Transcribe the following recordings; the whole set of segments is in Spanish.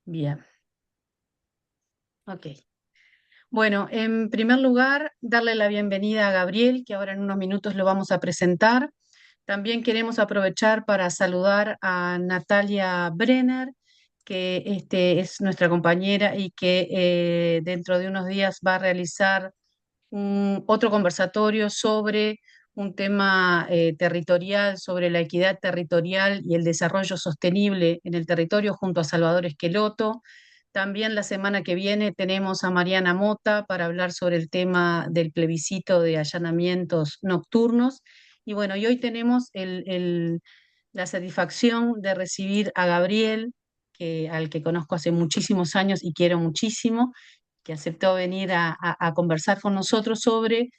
Bien, ok. Bueno, en primer lugar, darle la bienvenida a Gabriel, que ahora en unos minutos lo vamos a presentar. También queremos aprovechar para saludar a Natalia Brenner, que es nuestra compañera y que dentro de unos días va a realizar otro conversatorio sobre un tema territorial, sobre la equidad territorial y el desarrollo sostenible en el territorio junto a Salvador Esqueloto. También la semana que viene tenemos a Mariana Mota para hablar sobre el tema del plebiscito de allanamientos nocturnos. Y bueno, y hoy tenemos la satisfacción de recibir a Gabriel, al que conozco hace muchísimos años y quiero muchísimo, que aceptó venir a conversar con nosotros sobre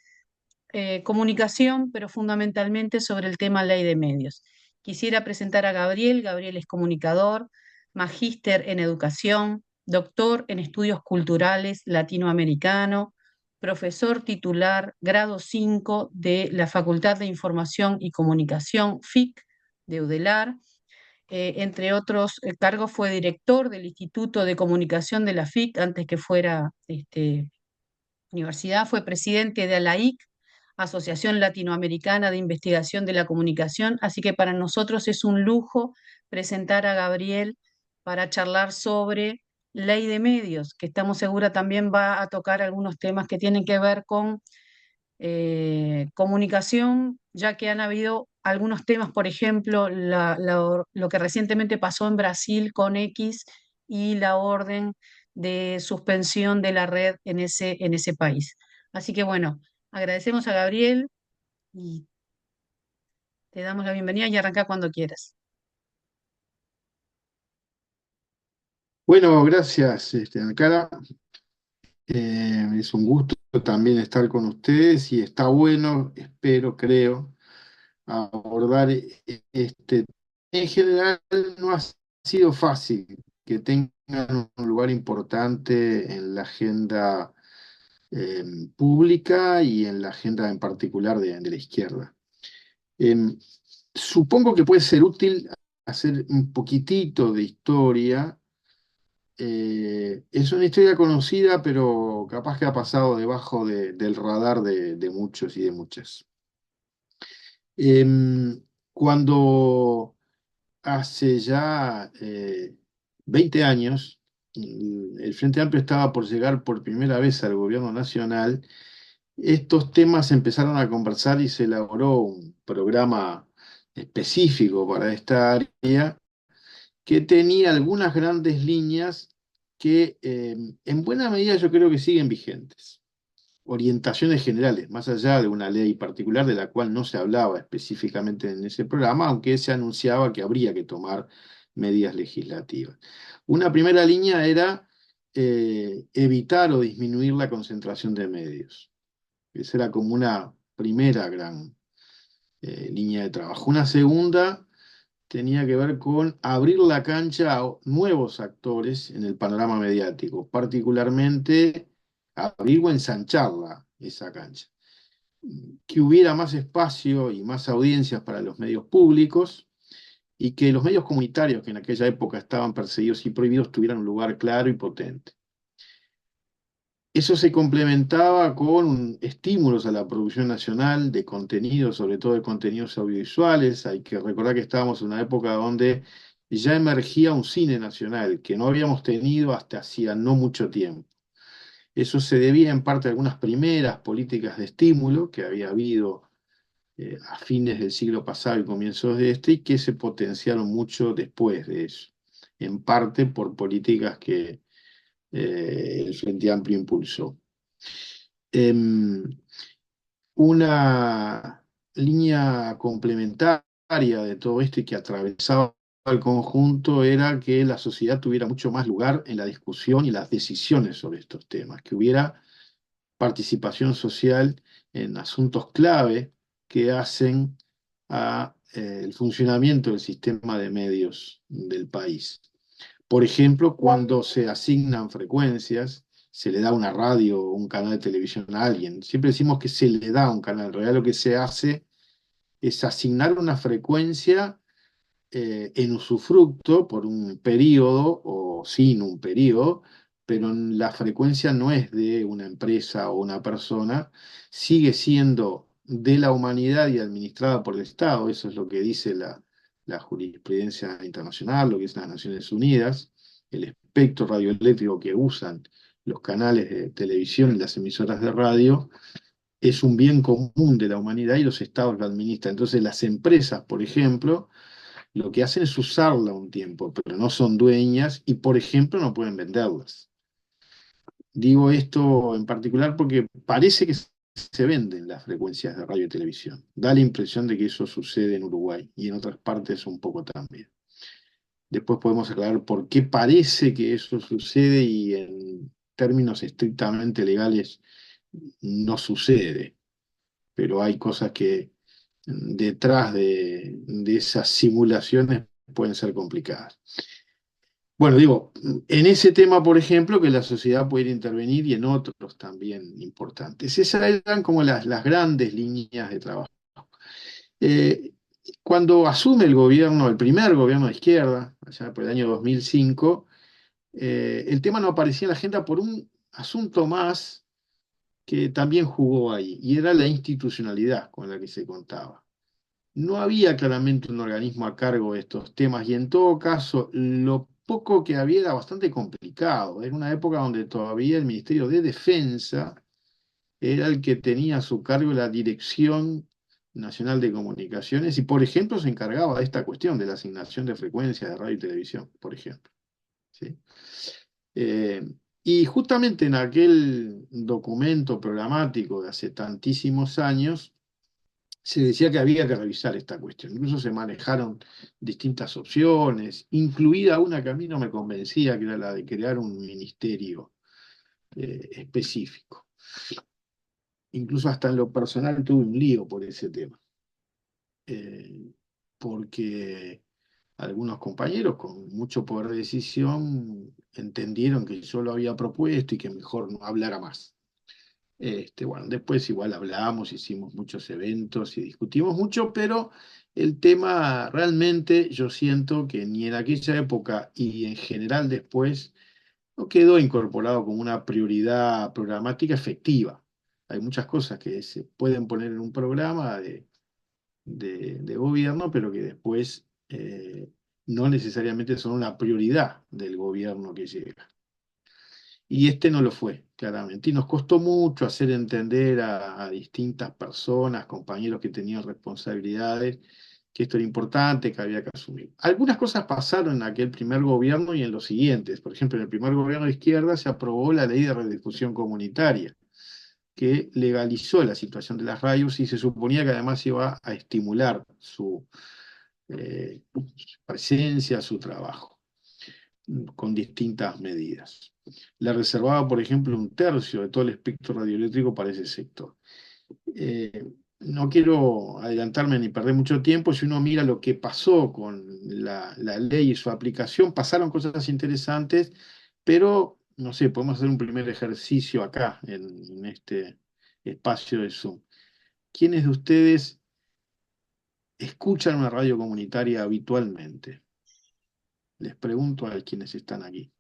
comunicación, pero fundamentalmente sobre el tema ley de medios. Quisiera presentar a Gabriel. Gabriel es comunicador, magíster en educación, doctor en estudios culturales latinoamericano, profesor titular grado 5 de la Facultad de Información y Comunicación, FIC, de UDELAR. Entre otros cargos fue director del Instituto de Comunicación de la FIC antes que fuera universidad, fue presidente de ALAIC, Asociación Latinoamericana de Investigación de la Comunicación, así que para nosotros es un lujo presentar a Gabriel para charlar sobre ley de medios, que estamos seguras también va a tocar algunos temas que tienen que ver con comunicación, ya que han habido algunos temas, por ejemplo, lo que recientemente pasó en Brasil con X y la orden de suspensión de la red en ese país. Así que bueno, agradecemos a Gabriel y te damos la bienvenida y arranca cuando quieras. Bueno, gracias, Ankara. Es un gusto también estar con ustedes y está bueno, espero, creo, abordar este. En general no ha sido fácil que tengan un lugar importante en la agenda eh, pública y en la agenda en particular de la izquierda. Em, Supongo que puede ser útil hacer un poquitito de historia. Es una historia conocida, pero capaz que ha pasado debajo del radar de muchos y de muchas. Cuando hace ya 20 años, el Frente Amplio estaba por llegar por primera vez al gobierno nacional, estos temas empezaron a conversar y se elaboró un programa específico para esta área que tenía algunas grandes líneas que en buena medida yo creo que siguen vigentes. Orientaciones generales, más allá de una ley particular de la cual no se hablaba específicamente en ese programa, aunque se anunciaba que habría que tomar medidas legislativas. Una primera línea era evitar o disminuir la concentración de medios. Esa era como una primera gran línea de trabajo. Una segunda tenía que ver con abrir la cancha a nuevos actores en el panorama mediático, particularmente abrir o ensancharla, esa cancha. Que hubiera más espacio y más audiencias para los medios públicos y que los medios comunitarios, que en aquella época estaban perseguidos y prohibidos, tuvieran un lugar claro y potente. Eso se complementaba con estímulos a la producción nacional de contenidos, sobre todo de contenidos audiovisuales. Hay que recordar que estábamos en una época donde ya emergía un cine nacional que no habíamos tenido hasta hacía no mucho tiempo. Eso se debía en parte a algunas primeras políticas de estímulo que había habido a fines del siglo pasado y comienzos de este y que se potenciaron mucho después de eso, en parte por políticas que el Frente Amplio impulsó. Em, una línea complementaria de todo esto y que atravesaba el conjunto era que la sociedad tuviera mucho más lugar en la discusión y las decisiones sobre estos temas, que hubiera participación social en asuntos clave que hacen a, el funcionamiento del sistema de medios del país. Por ejemplo, cuando se asignan frecuencias, se le da una radio o un canal de televisión a alguien. Siempre decimos que se le da un canal. En realidad lo que se hace es asignar una frecuencia en usufructo por un periodo o sin un periodo, pero la frecuencia no es de una empresa o una persona, sigue siendo de la humanidad y administrada por el Estado. Eso es lo que dice la jurisprudencia internacional, lo que dicen las Naciones Unidas. El espectro radioeléctrico que usan los canales de televisión y las emisoras de radio es un bien común de la humanidad y los estados lo administran. Entonces las empresas, por ejemplo, lo que hacen es usarla un tiempo, pero no son dueñas y, por ejemplo, no pueden venderlas. Digo esto en particular porque parece que se venden las frecuencias de radio y televisión. Da la impresión de que eso sucede en Uruguay y en otras partes un poco también. Después podemos aclarar por qué parece que eso sucede y en términos estrictamente legales no sucede, pero hay cosas que detrás de esas simulaciones pueden ser complicadas. Bueno, digo, en ese tema, por ejemplo, que la sociedad puede intervenir y en otros también importantes. Esas eran como las grandes líneas de trabajo. Eh, Cuando asume el gobierno, el primer gobierno de izquierda, allá por el año 2005, el tema no aparecía en la agenda por un asunto más que también jugó ahí, y era la institucionalidad con la que se contaba. No había claramente un organismo a cargo de estos temas y en todo caso lo poco que había era bastante complicado. Era una época donde todavía el Ministerio de Defensa era el que tenía a su cargo la Dirección Nacional de Comunicaciones y, por ejemplo, se encargaba de esta cuestión de la asignación de frecuencias de radio y televisión, por ejemplo. ¿Sí? Eh, y justamente en aquel documento programático de hace tantísimos años, se decía que había que revisar esta cuestión. Incluso se manejaron distintas opciones, incluida una que a mí no me convencía, que era la de crear un ministerio específico. Incluso hasta en lo personal tuve un lío por ese tema, eh, porque algunos compañeros con mucho poder de decisión entendieron que yo lo había propuesto y que mejor no hablara más. Bueno, después igual hablamos, hicimos muchos eventos y discutimos mucho, pero el tema realmente yo siento que ni en aquella época y en general después no quedó incorporado como una prioridad programática efectiva. Hay muchas cosas que se pueden poner en un programa de gobierno, pero que después no necesariamente son una prioridad del gobierno que llega. Y este no lo fue, claramente. Y nos costó mucho hacer entender a distintas personas, compañeros que tenían responsabilidades, que esto era importante, que había que asumir. Algunas cosas pasaron en aquel primer gobierno y en los siguientes. Por ejemplo, en el primer gobierno de izquierda se aprobó la ley de redifusión comunitaria, que legalizó la situación de las radios y se suponía que además iba a estimular su presencia, su trabajo con distintas medidas. Le reservaba, por ejemplo, un tercio de todo el espectro radioeléctrico para ese sector. Eh, no quiero adelantarme ni perder mucho tiempo. Si uno mira lo que pasó con la ley y su aplicación, pasaron cosas interesantes, pero no sé, podemos hacer un primer ejercicio acá en este espacio de Zoom. ¿Quiénes de ustedes escuchan una radio comunitaria habitualmente? Les pregunto a quienes están aquí.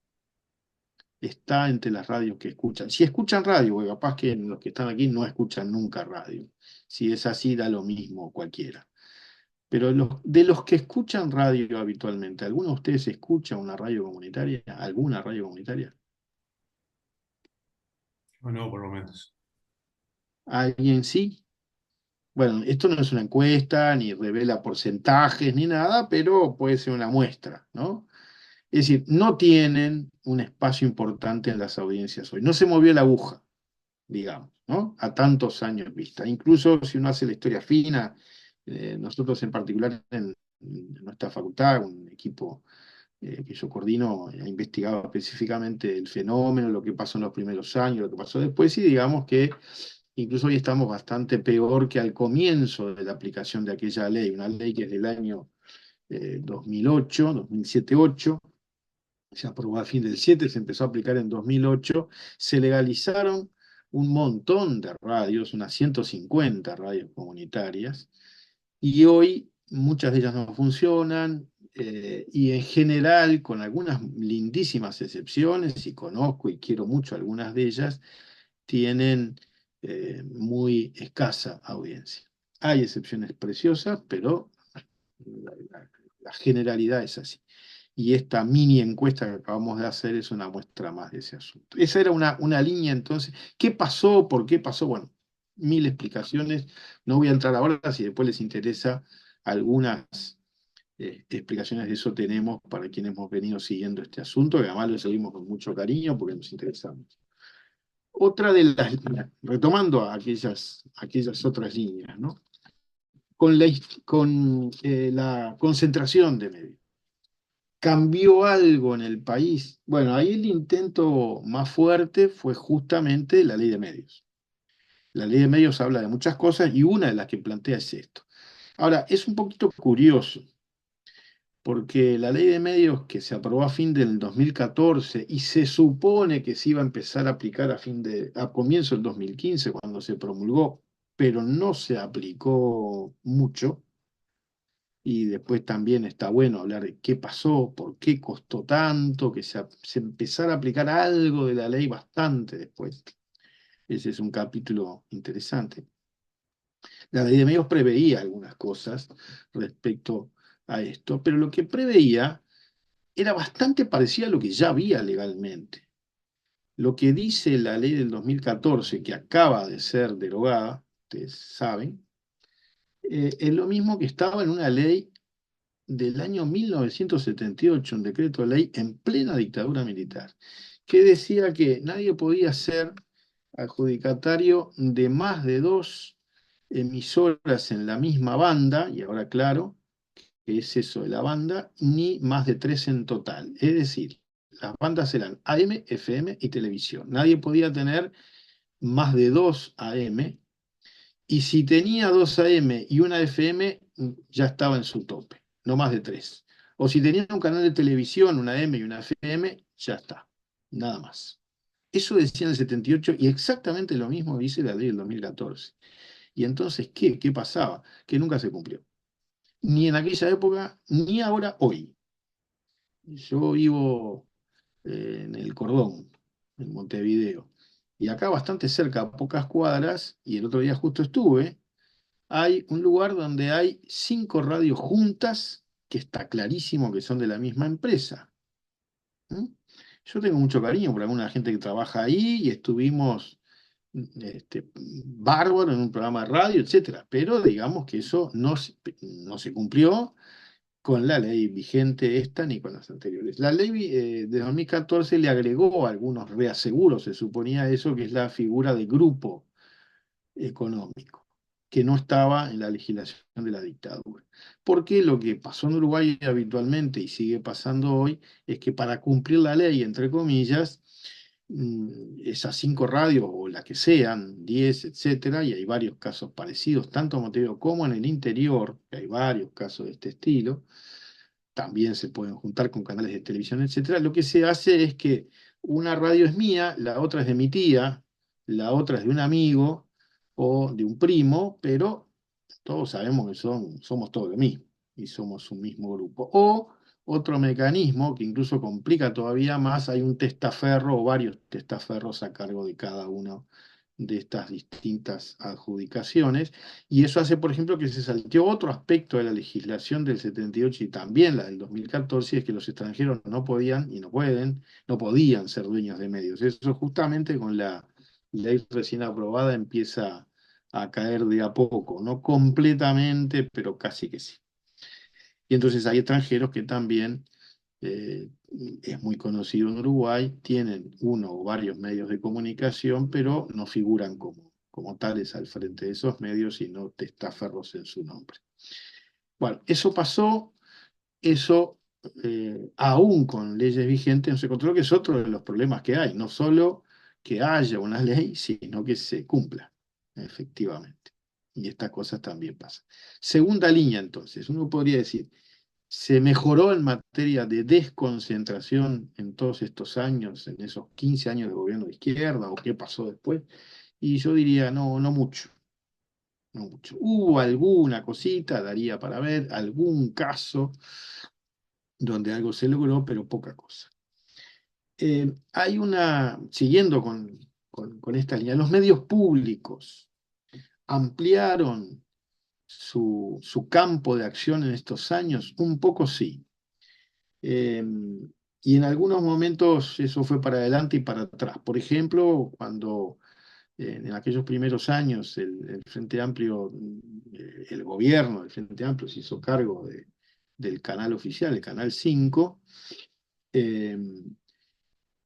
Está entre las radios que escuchan. Si escuchan radio, porque capaz que los que están aquí no escuchan nunca radio. Si es así, da lo mismo cualquiera. Pero de los que escuchan radio habitualmente, ¿alguno de ustedes escucha una radio comunitaria? ¿Alguna radio comunitaria? O no, por lo menos. ¿Alguien sí? Bueno, esto no es una encuesta, ni revela porcentajes, ni nada, pero puede ser una muestra, ¿no? Es decir, no tienen un espacio importante en las audiencias hoy. No se movió la aguja, digamos, ¿no? A tantos años vista. Incluso si uno hace la historia fina, nosotros en particular en nuestra facultad, un equipo que yo coordino, ha investigado específicamente el fenómeno, lo que pasó en los primeros años, lo que pasó después, y digamos que incluso hoy estamos bastante peor que al comienzo de la aplicación de aquella ley, una ley que es del año 2008, 2007-8, se aprobó a fin del 7, se empezó a aplicar en 2008, se legalizaron un montón de radios, unas 150 radios comunitarias, y hoy muchas de ellas no funcionan, y en general, con algunas lindísimas excepciones, y conozco y quiero mucho algunas de ellas, tienen muy escasa audiencia. Hay excepciones preciosas, pero la generalidad es así. Y esta mini encuesta que acabamos de hacer es una muestra más de ese asunto. Esa era una línea entonces. ¿Qué pasó? ¿Por qué pasó? Bueno, mil explicaciones. No voy a entrar ahora, si después les interesa algunas explicaciones de eso tenemos para quienes hemos venido siguiendo este asunto, que además lo seguimos con mucho cariño porque nos interesamos. Otra de las, retomando aquellas otras líneas, ¿no? Con la concentración de medios. ¿Cambió algo en el país? Bueno, ahí el intento más fuerte fue justamente la ley de medios. La ley de medios habla de muchas cosas y una de las que plantea es esto. Ahora, es un poquito curioso, porque la ley de medios que se aprobó a fin del 2014 y se supone que se iba a empezar a aplicar a comienzo del 2015 cuando se promulgó, pero no se aplicó mucho. Y después también está bueno hablar de qué pasó, por qué costó tanto, que se empezara a aplicar algo de la ley bastante después. Ese es un capítulo interesante. La ley de medios preveía algunas cosas respecto a esto, pero lo que preveía era bastante parecida a lo que ya había legalmente. Lo que dice la ley del 2014, que acaba de ser derogada, ustedes saben, es lo mismo que estaba en una ley del año 1978, un decreto de ley en plena dictadura militar, que decía que nadie podía ser adjudicatario de más de dos emisoras en la misma banda, y ahora claro, que es eso de la banda, ni más de tres en total. Es decir, las bandas eran AM, FM y televisión. Nadie podía tener más de dos AM, y si tenía dos AM y una FM, ya estaba en su tope, no más de tres. O si tenía un canal de televisión, una AM y una FM, ya está, nada más. Eso decía en el 78 y exactamente lo mismo dice la ley del 2014. Y entonces, ¿qué pasaba? Que nunca se cumplió. Ni en aquella época, ni ahora, hoy. Yo vivo en el Cordón, en Montevideo. Y acá bastante cerca, a pocas cuadras, y el otro día justo estuve, hay un lugar donde hay cinco radios juntas, que está clarísimo que son de la misma empresa. ¿Mm? Yo tengo mucho cariño por alguna gente que trabaja ahí y estuvimos bárbaro en un programa de radio, etcétera. Pero digamos que eso no se cumplió con la ley vigente esta ni con las anteriores. La ley de 2014 le agregó algunos reaseguros, se suponía eso, que es la figura de grupo económico, que no estaba en la legislación de la dictadura. Porque lo que pasó en Uruguay habitualmente y sigue pasando hoy es que para cumplir la ley, entre comillas, esas cinco radios o las que sean, 10, etcétera, y hay varios casos parecidos, tanto en Montevideo como en el interior, que hay varios casos de este estilo, también se pueden juntar con canales de televisión, etcétera. Lo que se hace es que una radio es mía, la otra es de mi tía, la otra es de un amigo o de un primo, pero todos sabemos que somos todos lo mismo y somos un mismo grupo. O otro mecanismo que incluso complica todavía más, hay un testaferro o varios testaferros a cargo de cada uno de estas distintas adjudicaciones, y eso hace, por ejemplo, que se salteó otro aspecto de la legislación del 78 y también la del 2014, es que los extranjeros no podían y no podían ser dueños de medios. Eso justamente con la ley recién aprobada empieza a caer de a poco, no completamente, pero casi que sí. Y entonces hay extranjeros que también, eh, es muy conocido en Uruguay, tienen uno o varios medios de comunicación, pero no figuran como tales al frente de esos medios, sino testaferros en su nombre. Bueno, eso pasó, eso aún con leyes vigentes no se controló, que es otro de los problemas que hay, no solo que haya una ley, sino que se cumpla, efectivamente. Y estas cosas también pasan. Segunda línea, entonces, uno podría decir, ¿se mejoró en materia de desconcentración en todos estos años, en esos 15 años de gobierno de izquierda, o qué pasó después? Y yo diría, no, no mucho, no mucho. Hubo alguna cosita, daría para ver, algún caso, donde algo se logró, pero poca cosa. Siguiendo con esta línea, los medios públicos ampliaron su campo de acción en estos años, un poco sí. Eh, y en algunos momentos eso fue para adelante y para atrás. Por ejemplo, cuando en aquellos primeros años el Frente Amplio, el gobierno del Frente Amplio se hizo cargo del canal oficial, el Canal 5. eh,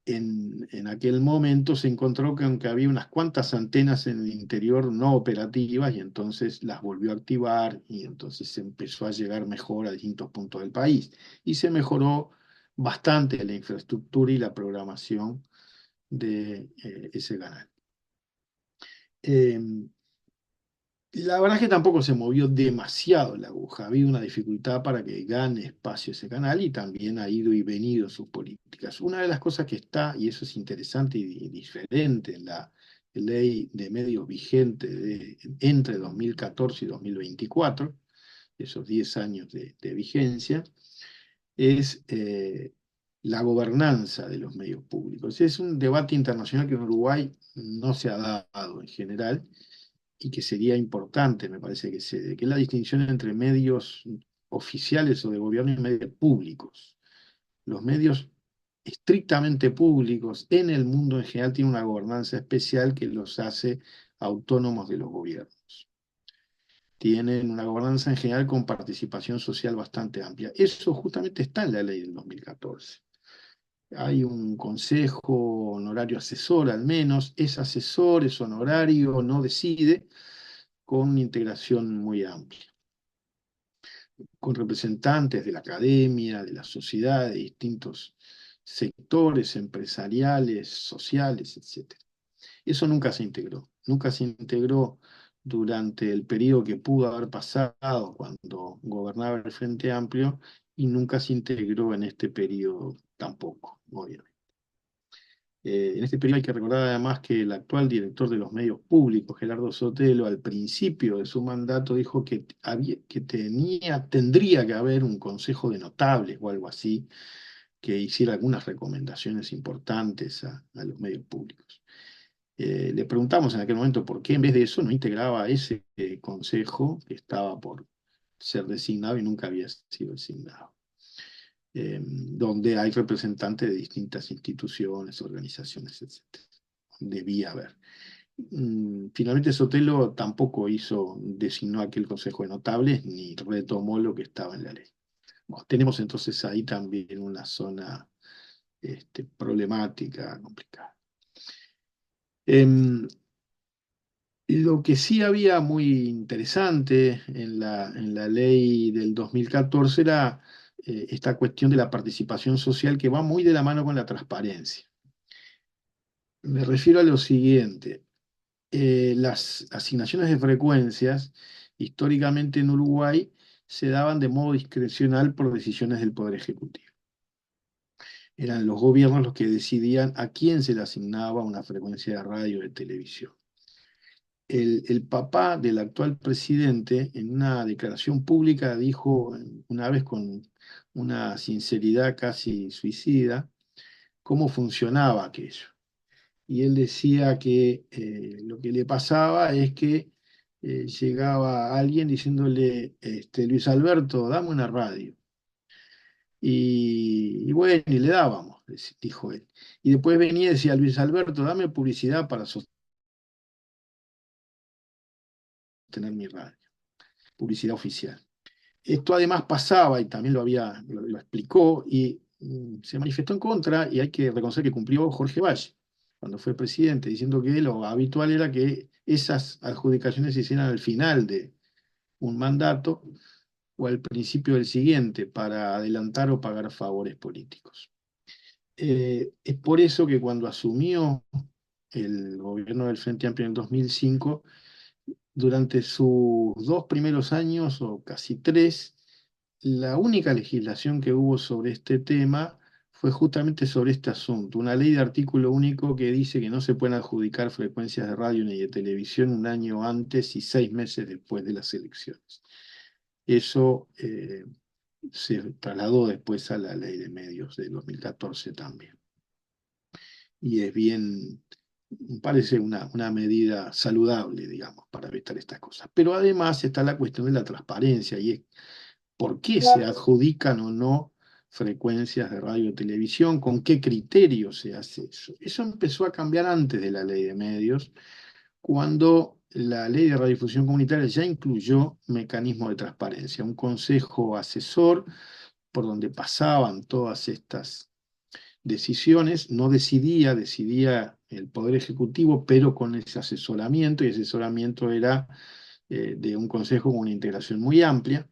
en aquel momento se encontró que aunque había unas cuantas antenas en el interior no operativas, y entonces las volvió a activar, y entonces se empezó a llegar mejor a distintos puntos del país y se mejoró bastante la infraestructura y la programación de ese canal. Eh, la verdad es que tampoco se movió demasiado la aguja, había una dificultad para que gane espacio ese canal, y también ha ido y venido sus políticas. Una de las cosas que está, y eso es interesante y diferente en la ley de medios vigente entre 2014 y 2024, esos 10 años de vigencia, es la gobernanza de los medios públicos. Es un debate internacional que en Uruguay no se ha dado en general, y que sería importante, me parece que es la distinción entre medios oficiales o de gobierno y medios públicos. Los medios estrictamente públicos en el mundo en general tienen una gobernanza especial que los hace autónomos de los gobiernos. Tienen una gobernanza en general con participación social bastante amplia. Eso justamente está en la ley del 2014. Hay un consejo honorario asesor al menos, es asesor, es honorario, no decide, con una integración muy amplia, con representantes de la academia, de la sociedad, de distintos sectores empresariales, sociales, etcétera. Eso nunca se integró durante el periodo que pudo haber pasado cuando gobernaba el Frente Amplio, y nunca se integró en este periodo tampoco, obviamente. En este periodo hay que recordar además que el actual director de los medios públicos, Gerardo Sotelo, al principio de su mandato dijo tendría que haber un consejo de notables o algo así, que hiciera algunas recomendaciones importantes a los medios públicos. Le preguntamos en aquel momento por qué en vez de eso no integraba ese consejo que estaba por ser designado y nunca había sido designado, donde hay representantes de distintas instituciones, organizaciones, etc. Debía haber. Finalmente Sotelo tampoco designó aquel Consejo de Notables ni retomó lo que estaba en la ley. Bueno, tenemos entonces ahí también una zona problemática, complicada. Em, lo que sí había muy interesante en la ley del 2014 era esta cuestión de la participación social, que va muy de la mano con la transparencia. Me refiero a lo siguiente: las asignaciones de frecuencias históricamente en Uruguay se daban de modo discrecional por decisiones del Poder Ejecutivo. Eran los gobiernos los que decidían a quién se le asignaba una frecuencia de radio o de televisión. El papá del actual presidente, en una declaración pública, dijo una vez con una sinceridad casi suicida cómo funcionaba aquello. Y él decía que lo que le pasaba es que llegaba alguien diciéndole, Luis Alberto, dame una radio. Y bueno, y le dábamos, dijo él. Y después venía y decía, Luis Alberto, dame publicidad para sostener mi radio, publicidad oficial. Esto además pasaba, y también lo explicó, y se manifestó en contra, y hay que reconocer que cumplió Jorge Valle cuando fue presidente, diciendo que lo habitual era que esas adjudicaciones se hicieran al final de un mandato o al principio del siguiente, para adelantar o pagar favores políticos. Es por eso que cuando asumió el gobierno del Frente Amplio en el 2005, durante sus 2 primeros años, o casi 3, la única legislación que hubo sobre este tema fue justamente sobre este asunto, una ley de artículo único que dice que no se pueden adjudicar frecuencias de radio ni de televisión un año antes y 6 meses después de las elecciones. Eso se trasladó después a la ley de medios de 2014 también. Y es bien, parece una medida saludable, digamos, para evitar estas cosas. Pero además está la cuestión de la transparencia y es por qué se adjudican o no frecuencias de radio y televisión, con qué criterio se hace eso. Eso empezó a cambiar antes de la ley de medios, cuando la ley de radiodifusión comunitaria ya incluyó mecanismos de transparencia, un consejo asesor por donde pasaban todas estas decisiones, no decidía el Poder Ejecutivo, pero con ese asesoramiento, y ese asesoramiento era de un consejo con una integración muy amplia.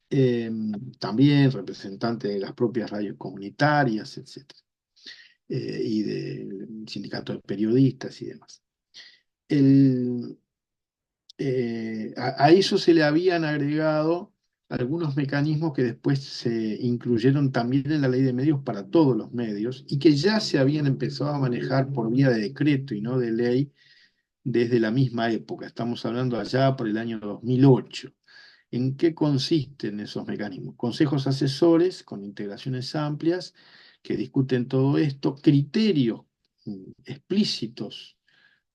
eh, También representante de las propias radios comunitarias, etcétera, y del sindicato de periodistas y demás. El, a eso se le habían agregado algunos mecanismos que después se incluyeron también en la ley de medios para todos los medios y que ya se habían empezado a manejar por vía de decreto y no de ley desde la misma época. Estamos hablando allá por el año 2008. ¿En qué consisten esos mecanismos? Consejos asesores con integraciones amplias que discuten todo esto, criterios explícitos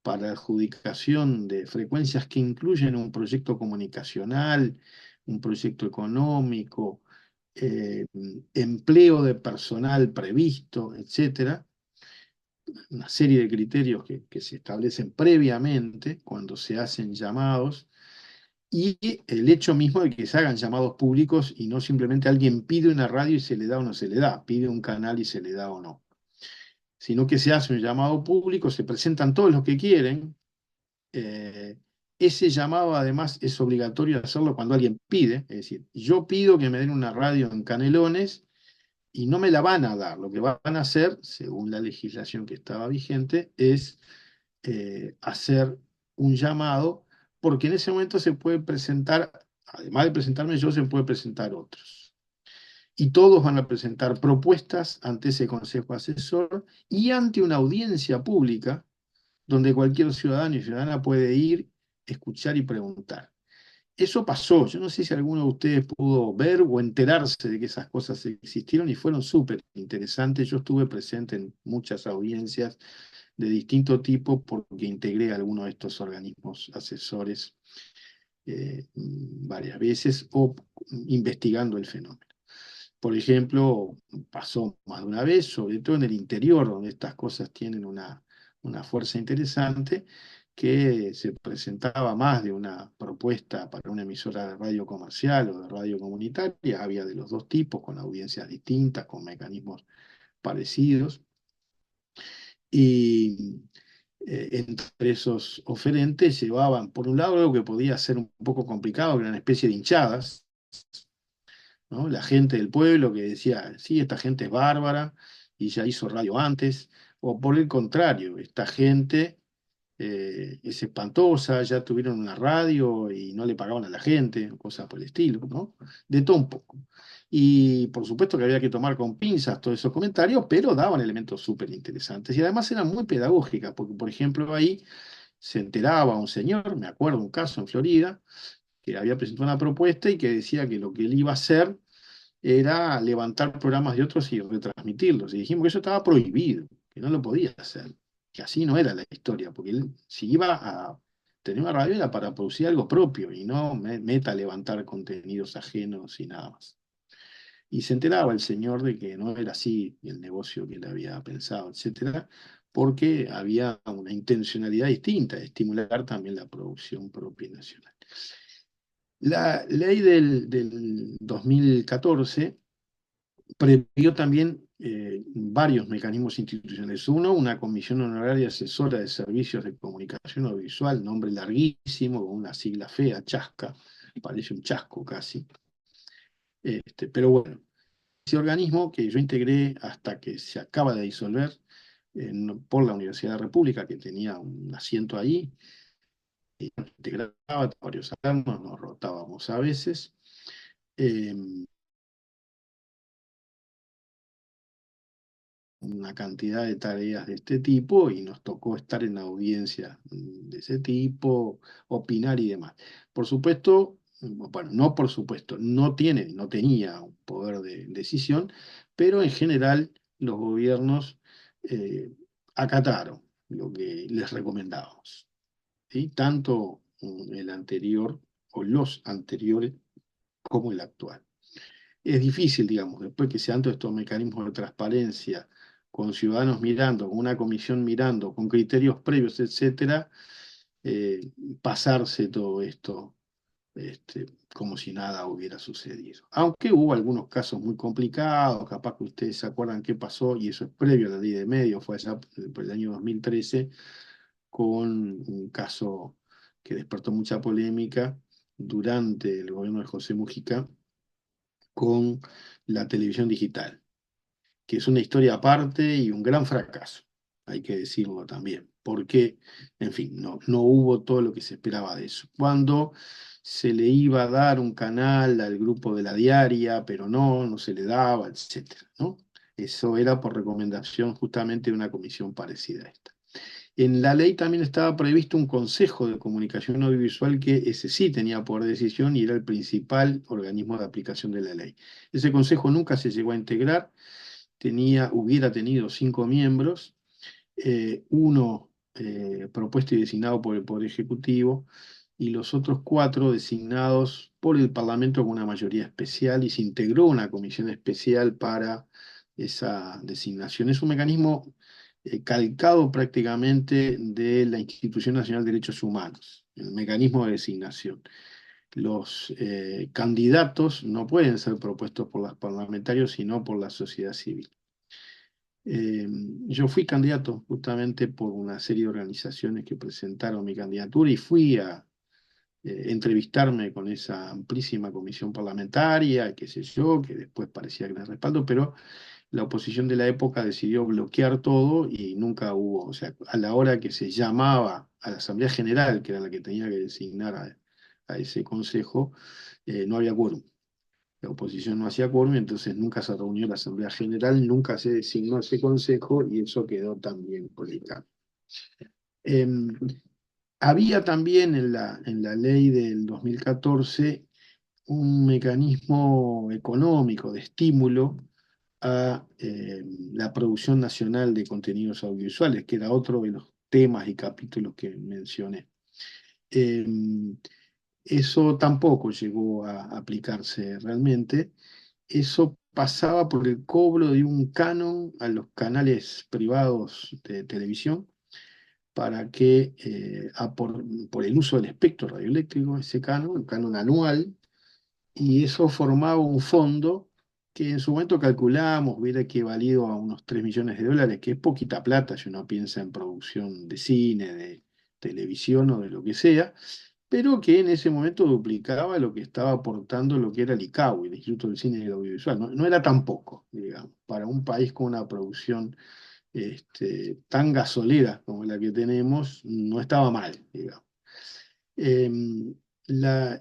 para adjudicación de frecuencias que incluyen un proyecto comunicacional, un proyecto económico, eh, empleo de personal previsto, etcétera, una serie de criterios que se establecen previamente cuando se hacen llamados y el hecho mismo de que se hagan llamados públicos y no simplemente alguien pide una radio y se le da o no se le da, pide un canal y se le da o no, sino que se hace un llamado público, se presentan todos los que quieren. eh, Ese llamado además es obligatorio hacerlo cuando alguien pide, es decir, yo pido que me den una radio en Canelones y no me la van a dar. Lo que van a hacer, según la legislación que estaba vigente, es hacer un llamado, porque en ese momento se puede presentar, además de presentarme yo, se puede presentar otros. Y todos van a presentar propuestas ante ese consejo asesor y ante una audiencia pública donde cualquier ciudadano y ciudadana puede ir, escuchar y preguntar. Eso pasó. Yo no sé si alguno de ustedes pudo ver o enterarse de que esas cosas existieron y fueron súper interesantes. Yo estuve presente en muchas audiencias de distinto tipo porque integré algunos de estos organismos asesores varias veces o investigando el fenómeno. Por ejemplo, pasó más de una vez, sobre todo en el interior, donde estas cosas tienen una fuerza interesante, que se presentaba más de una propuesta para una emisora de radio comercial o de radio comunitaria, había de los dos tipos, con audiencias distintas, con mecanismos parecidos, y entre esos oferentes llevaban, por un lado, algo que podía ser un poco complicado, que era una especie de hinchadas, ¿no? La gente del pueblo que decía, sí, esta gente es bárbara y ya hizo radio antes, o por el contrario, esta gente es espantosa, ya tuvieron una radio y no le pagaban a la gente, cosas por el estilo, ¿no? De todo un poco. Y por supuesto que había que tomar con pinzas todos esos comentarios, pero daban elementos súper interesantes y además eran muy pedagógicas, porque por ejemplo ahí se enteraba un señor, me acuerdo un caso en Florida, que había presentado una propuesta y que decía que lo que él iba a hacer era levantar programas de otros y retransmitirlos. Y dijimos que eso estaba prohibido, que no lo podía hacer, que así no era la historia, porque él, si iba a tener una radio era para producir algo propio y no meta a levantar contenidos ajenos y nada más. Y se enteraba el señor de que no era así el negocio que él había pensado, etcétera, porque había una intencionalidad distinta de estimular también la producción propia y nacional. La ley del 2014 previó también varios mecanismos institucionales. Uno, una comisión honoraria asesora de servicios de comunicación audiovisual, nombre larguísimo, con una sigla fea, chasca, parece un chasco casi. Pero bueno, ese organismo que yo integré hasta que se acaba de disolver por la Universidad de la República, que tenía un asiento ahí, integraba varios años, nos rotábamos a veces. eh, una cantidad de tareas de este tipo y nos tocó estar en audiencias de ese tipo, opinar y demás. Por supuesto, bueno, no por supuesto, no tenía un poder de decisión, pero en general los gobiernos eh, acataron lo que les recomendábamos, ¿sí? Tanto el anterior o los anteriores como el actual. Es difícil, digamos, después que se han todos estos mecanismos de transparencia, con ciudadanos mirando, con una comisión mirando, con criterios previos, etcétera, eh, pasarse todo esto como si nada hubiera sucedido. Aunque hubo algunos casos muy complicados, capaz que ustedes se acuerdan qué pasó, y eso es previo a la ley de medios, fue allá por el año 2013, con un caso que despertó mucha polémica durante el gobierno de José Mujica con la televisión digital, que es una historia aparte y un gran fracaso, hay que decirlo también, porque, en fin, no hubo todo lo que se esperaba de eso. Cuando se le iba a dar un canal al grupo de la diaria, pero no se le daba, etcétera, ¿no? Eso era por recomendación justamente de una comisión parecida a esta. En la ley también estaba previsto un consejo de comunicación audiovisual que ese sí tenía poder de decisión y era el principal organismo de aplicación de la ley. Ese consejo nunca se llegó a integrar, hubiera tenido 5 miembros, uno propuesto y designado por el Poder Ejecutivo y los otros 4 designados por el Parlamento con una mayoría especial y se integró una comisión especial para esa designación. Es un mecanismo calcado prácticamente de la Institución Nacional de Derechos Humanos, el mecanismo de designación. Los candidatos no pueden ser propuestos por los parlamentarios, sino por la sociedad civil. Eh, yo fui candidato justamente por una serie de organizaciones que presentaron mi candidatura y fui a entrevistarme con esa amplísima comisión parlamentaria, qué sé yo, que después parecía que era respaldo, pero la oposición de la época decidió bloquear todo y nunca hubo, o sea, a la hora que se llamaba a la Asamblea General, que era la que tenía que designar a ese consejo, no había quórum. La oposición no hacía quórum, entonces nunca se reunió la Asamblea General, nunca se designó ese consejo y eso quedó también por el camino. Eh, Había también en la ley del 2014 un mecanismo económico de estímulo a la producción nacional de contenidos audiovisuales, que era otro de los temas y capítulos que mencioné. Eh, Eso tampoco llegó a aplicarse realmente. Eso pasaba por el cobro de un canon a los canales privados de televisión para que, por el uso del espectro radioeléctrico, ese canon, un canon anual, y eso formaba un fondo que en su momento calculamos hubiera equivalido a unos 3 millones de dólares, que es poquita plata si uno piensa en producción de cine, de televisión o de lo que sea, pero que en ese momento duplicaba lo que estaba aportando lo que era el ICAO, el Instituto del Cine y del Audiovisual. No era tan poco, digamos, para un país con una producción tan gasolera como la que tenemos, no estaba mal, digamos.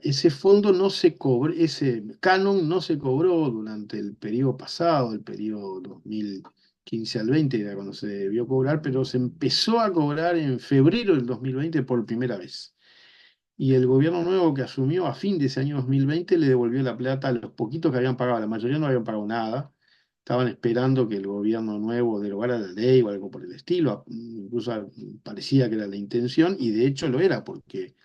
Ese fondo no se cobró, ese canon no se cobró durante el periodo pasado, el periodo 2015 al 20, era cuando se debió cobrar, pero se empezó a cobrar en febrero del 2020 por primera vez. Y el gobierno nuevo que asumió a fin de ese año 2020 le devolvió la plata a los poquitos que habían pagado, la mayoría no habían pagado nada, estaban esperando que el gobierno nuevo derogara la ley o algo por el estilo, incluso parecía que era la intención, y de hecho lo era, porque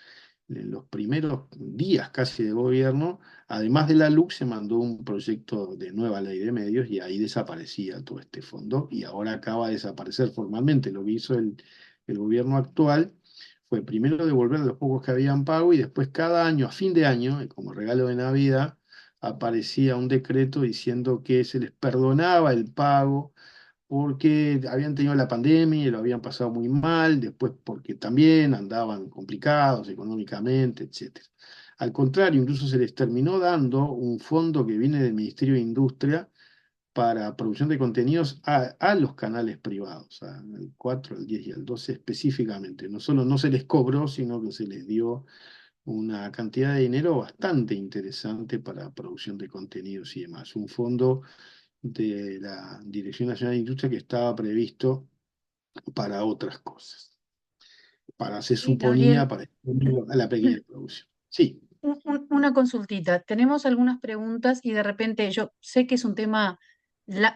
en los primeros días casi de gobierno, además de la LUC, se mandó un proyecto de nueva ley de medios y ahí desaparecía todo este fondo y ahora acaba de desaparecer formalmente. Lo que hizo el gobierno actual fue primero devolver a los pocos que habían pago y después cada año, a fin de año, como regalo de Navidad, aparecía un decreto diciendo que se les perdonaba el pago porque habían tenido la pandemia y lo habían pasado muy mal, después porque también andaban complicados económicamente, etcétera. Al contrario, incluso se les terminó dando un fondo que viene del Ministerio de Industria para producción de contenidos a los canales privados, al 4, al 10 y al 12 específicamente. No solo no se les cobró, sino que se les dio una cantidad de dinero bastante interesante para producción de contenidos y demás. Un fondo de la Dirección Nacional de Industria que estaba previsto para otras cosas, para, se Sí, Gabriel. suponía, para a la pequeña producción. Sí, Una consultita. Tenemos algunas preguntas y de repente yo sé que es un tema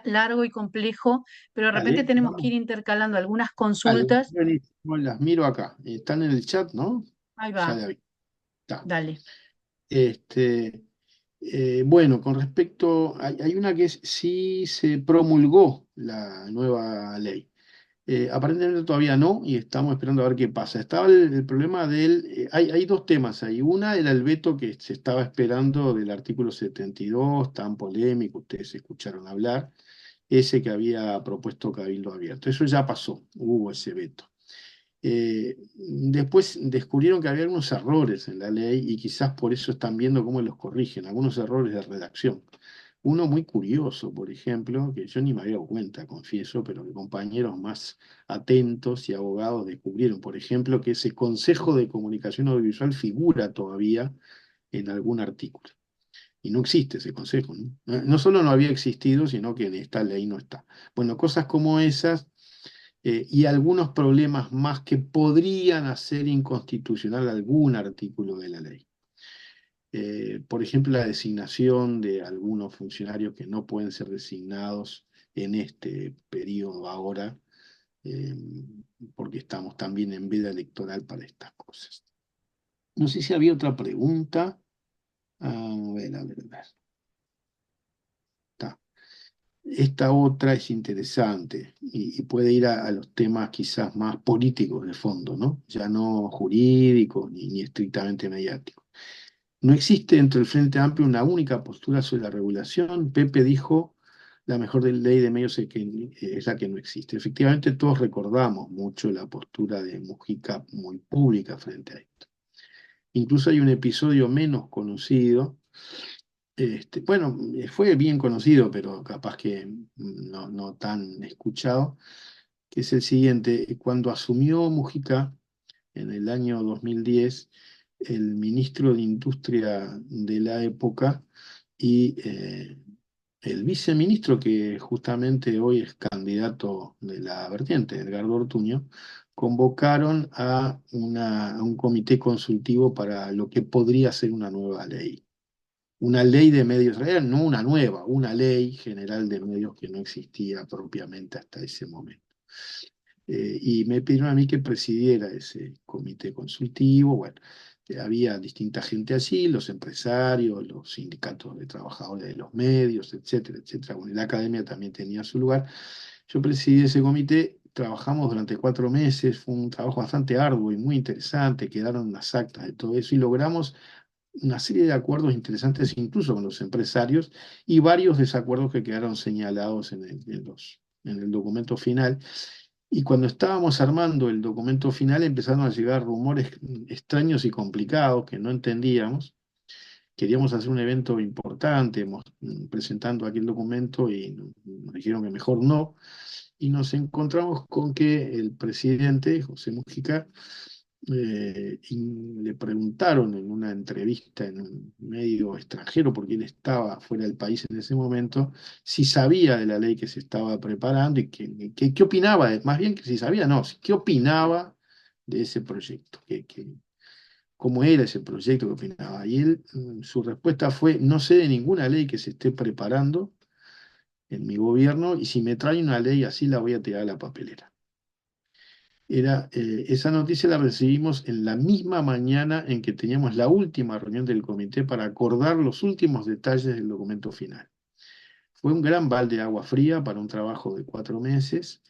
largo y complejo, pero de repente Dale, tenemos que vamos. ir intercalando algunas Dale, consultas. buenísimo, las miro acá. Están en el chat, ¿no? Ahí Ya va, la vi. Está. dale. Este, bueno, con respecto, hay una que es si se promulgó la nueva ley. Aparentemente todavía no, y estamos esperando a ver qué pasa. Estaba el problema hay dos temas ahí. Una era el veto que se estaba esperando del artículo 72, tan polémico, ustedes escucharon hablar, ese que había propuesto Cabildo Abierto. Eso ya pasó, hubo ese veto. Después descubrieron que había algunos errores en la ley y quizás por eso están viendo cómo los corrigen, algunos errores de redacción. Uno muy curioso, por ejemplo, que yo ni me había dado cuenta, confieso, pero que compañeros más atentos y abogados descubrieron, por ejemplo, que ese Consejo de Comunicación Audiovisual figura todavía en algún artículo. Y no existe ese consejo, ¿no? No solo no había existido, sino que en esta ley no está. Bueno, cosas como esas y algunos problemas más que podrían hacer inconstitucional algún artículo de la ley. Por ejemplo, la designación de algunos funcionarios que no pueden ser designados en este periodo ahora, eh, porque estamos también en veda electoral para estas cosas. No sé si había otra pregunta. A ver, a ver, a ver. Está. Esta otra es interesante y puede ir a los temas quizás más políticos de fondo, ¿no? Ya no jurídicos ni estrictamente mediáticos. No existe dentro del Frente Amplio una única postura sobre la regulación. Pepe dijo, la mejor ley de medios es la que no existe. Efectivamente, todos recordamos mucho la postura de Mujica muy pública frente a esto. Incluso hay un episodio menos conocido bueno, fue bien conocido, pero capaz que no tan escuchado, que es el siguiente. Cuando asumió Mujica en el año 2010, el ministro de Industria de la época y el viceministro, que justamente hoy es candidato de la vertiente, Edgardo Ortuño, convocaron a un comité consultivo para lo que podría ser una nueva ley, una ley de medios, en realidad no una nueva, una ley general de medios que no existía propiamente hasta ese momento. Y me pidieron a mí que presidiera ese comité consultivo. Bueno, había distinta gente allí, los empresarios, los sindicatos de trabajadores de los medios, etcétera, etcétera. Bueno, la academia también tenía su lugar. Yo presidí ese comité, trabajamos durante 4 meses, fue un trabajo bastante arduo y muy interesante, quedaron las actas de todo eso y logramos una serie de acuerdos interesantes incluso con los empresarios y varios desacuerdos que quedaron señalados en el documento final. Y cuando estábamos armando el documento final empezaron a llegar rumores extraños y complicados que no entendíamos. Queríamos hacer un evento importante presentando aquel documento y nos dijeron que mejor no. Y nos encontramos con que el presidente, José Mujica, y le preguntaron en una entrevista en un medio extranjero, porque él estaba fuera del país en ese momento, si sabía de la ley que se estaba preparando y qué opinaba, más bien que si sabía, no, qué opinaba de ese proyecto, cómo era ese proyecto, qué opinaba. Y él, su respuesta fue, no sé de ninguna ley que se esté preparando en mi gobierno y si me trae una ley así la voy a tirar a la papelera. Esa noticia la recibimos en la misma mañana en que teníamos la última reunión del comité para acordar los últimos detalles del documento final. Fue un gran balde de agua fría para un trabajo de 4 meses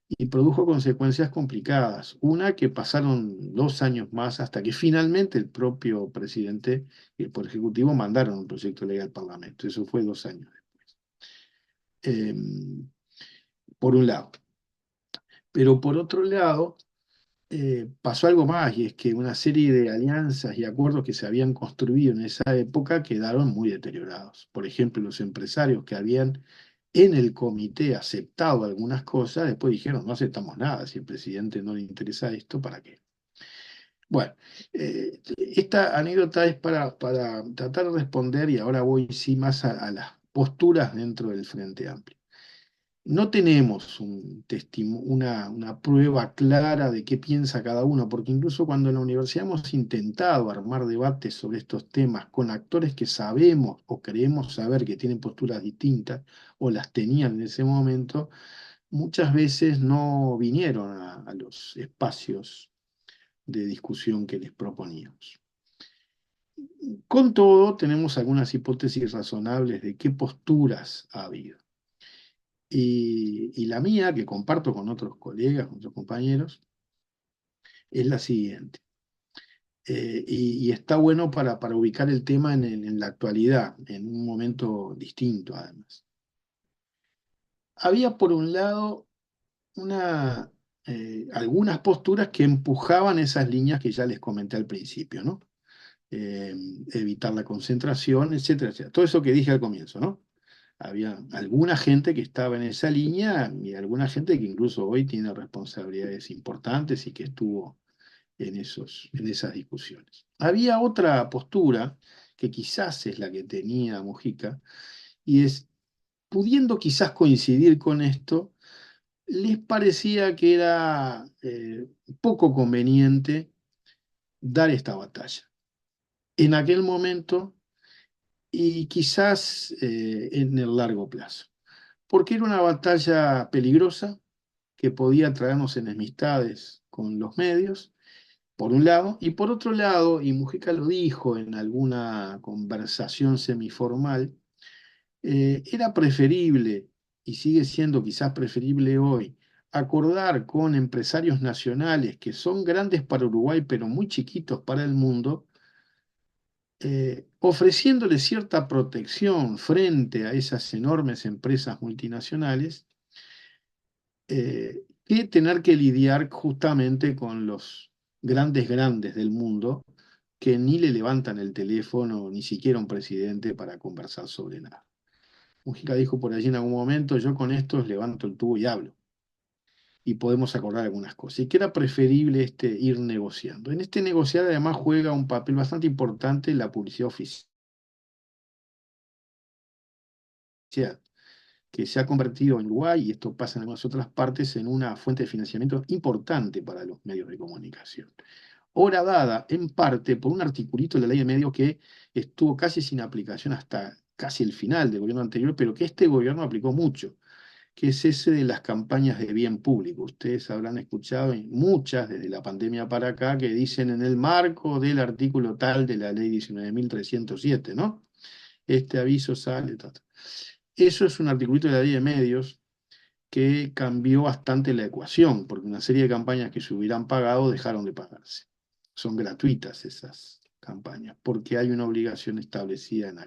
y produjo consecuencias complicadas. Una, que pasaron 2 años más hasta que finalmente el propio presidente y el Poder Ejecutivo mandaron un proyecto de ley al Parlamento. Eso fue 2 años después. Por un lado. Pero por otro lado, pasó algo más, y es que una serie de alianzas y acuerdos que se habían construido en esa época quedaron muy deteriorados. Por ejemplo, los empresarios que habían en el comité aceptado algunas cosas, después dijeron, no aceptamos nada, si al presidente no le interesa esto, ¿para qué? Bueno, esta anécdota es para tratar de responder, y ahora voy sí más a las posturas dentro del Frente Amplio. No tenemos una prueba clara de qué piensa cada uno, porque incluso cuando en la universidad hemos intentado armar debates sobre estos temas con actores que sabemos o creemos saber que tienen posturas distintas o las tenían en ese momento, muchas veces no vinieron a los espacios de discusión que les proponíamos. Con todo, tenemos algunas hipótesis razonables de qué posturas ha habido. Y la mía, que comparto con otros colegas, con otros compañeros, es la siguiente. Y está bueno para ubicar el tema en la actualidad, en un momento distinto además. Había por un lado una, algunas posturas que empujaban esas líneas que ya les comenté al principio, ¿no? Eh, Evitar la concentración, etcétera, etcétera. Todo eso que dije al comienzo, ¿no? Había alguna gente que estaba en esa línea y alguna gente que incluso hoy tiene responsabilidades importantes y que estuvo en esas discusiones. Había otra postura que quizás es la que tenía Mujica y es, pudiendo quizás coincidir con esto, les parecía que era poco conveniente dar esta batalla. En aquel momento y quizás en el largo plazo, porque era una batalla peligrosa que podía traernos enemistades con los medios, por un lado, y por otro lado, y Mujica lo dijo en alguna conversación semiformal, era preferible, y sigue siendo quizás preferible hoy, acordar con empresarios nacionales que son grandes para Uruguay, pero muy chiquitos para el mundo, ofreciéndole cierta protección frente a esas enormes empresas multinacionales, que tener que lidiar justamente con los grandes del mundo que ni le levantan el teléfono, ni siquiera un presidente para conversar sobre nada. Mujica dijo por allí en algún momento, yo con estos levanto el tubo y hablo, y podemos acordar algunas cosas, y que era preferible ir negociando. En este negociar además juega un papel bastante importante la publicidad oficial, que se ha convertido en Uruguay, y esto pasa en algunas otras partes, en una fuente de financiamiento importante para los medios de comunicación. Hora dada, en parte, por un articulito de la ley de medios que estuvo casi sin aplicación hasta casi el final del gobierno anterior, pero que este gobierno aplicó mucho, que es ese de las campañas de bien público. Ustedes habrán escuchado en muchas desde la pandemia para acá que dicen en el marco del artículo tal de la ley 19.307, ¿no? Este aviso sale, tal. Eso es un articulito de la ley de medios que cambió bastante la ecuación, porque una serie de campañas que se hubieran pagado dejaron de pagarse. Son gratuitas esas campañas, porque hay una obligación establecida en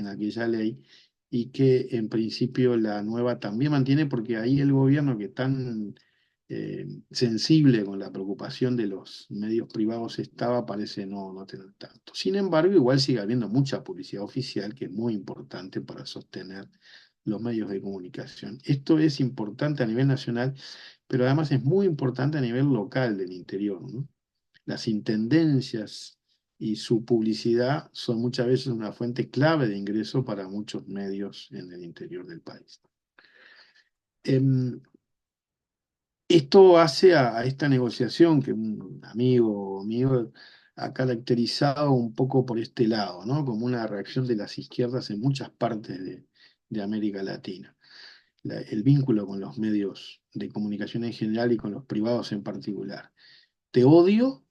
aquella ley y que en principio la nueva también mantiene, porque ahí el gobierno que tan sensible con la preocupación de los medios privados estaba, parece no tener tanto. Sin embargo, igual sigue habiendo mucha publicidad oficial que es muy importante para sostener los medios de comunicación. Esto es importante a nivel nacional, pero además es muy importante a nivel local del interior, ¿no? Las intendencias y su publicidad son muchas veces una fuente clave de ingreso para muchos medios en el interior del país. Em, Esto hace a esta negociación que un amigo mío ha caracterizado un poco por este lado, ¿no? Como una reacción de las izquierdas en muchas partes de América Latina. El vínculo con los medios de comunicación en general y con los privados en particular. Te odio,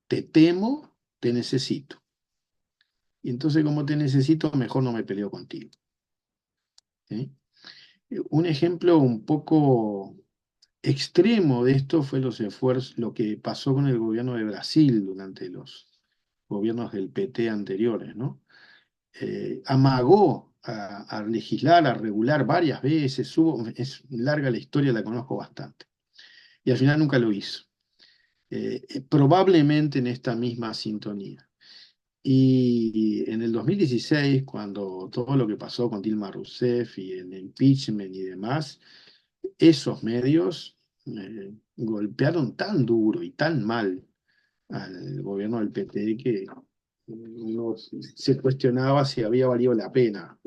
te temo, te necesito. Y entonces, como te necesito, mejor no me peleo contigo. ¿Sí? Un ejemplo un poco extremo de esto fue los esfuerzos, lo que pasó con el gobierno de Brasil durante los gobiernos del PT anteriores, ¿no? Amagó a legislar, a regular varias veces, es larga la historia, la conozco bastante, y al final nunca lo hizo. Probablemente en esta misma sintonía. Y en el 2016, cuando todo lo que pasó con Dilma Rousseff y el impeachment y demás, esos medios golpearon tan duro y tan mal al gobierno del PT que uno se cuestionaba si había valido la pena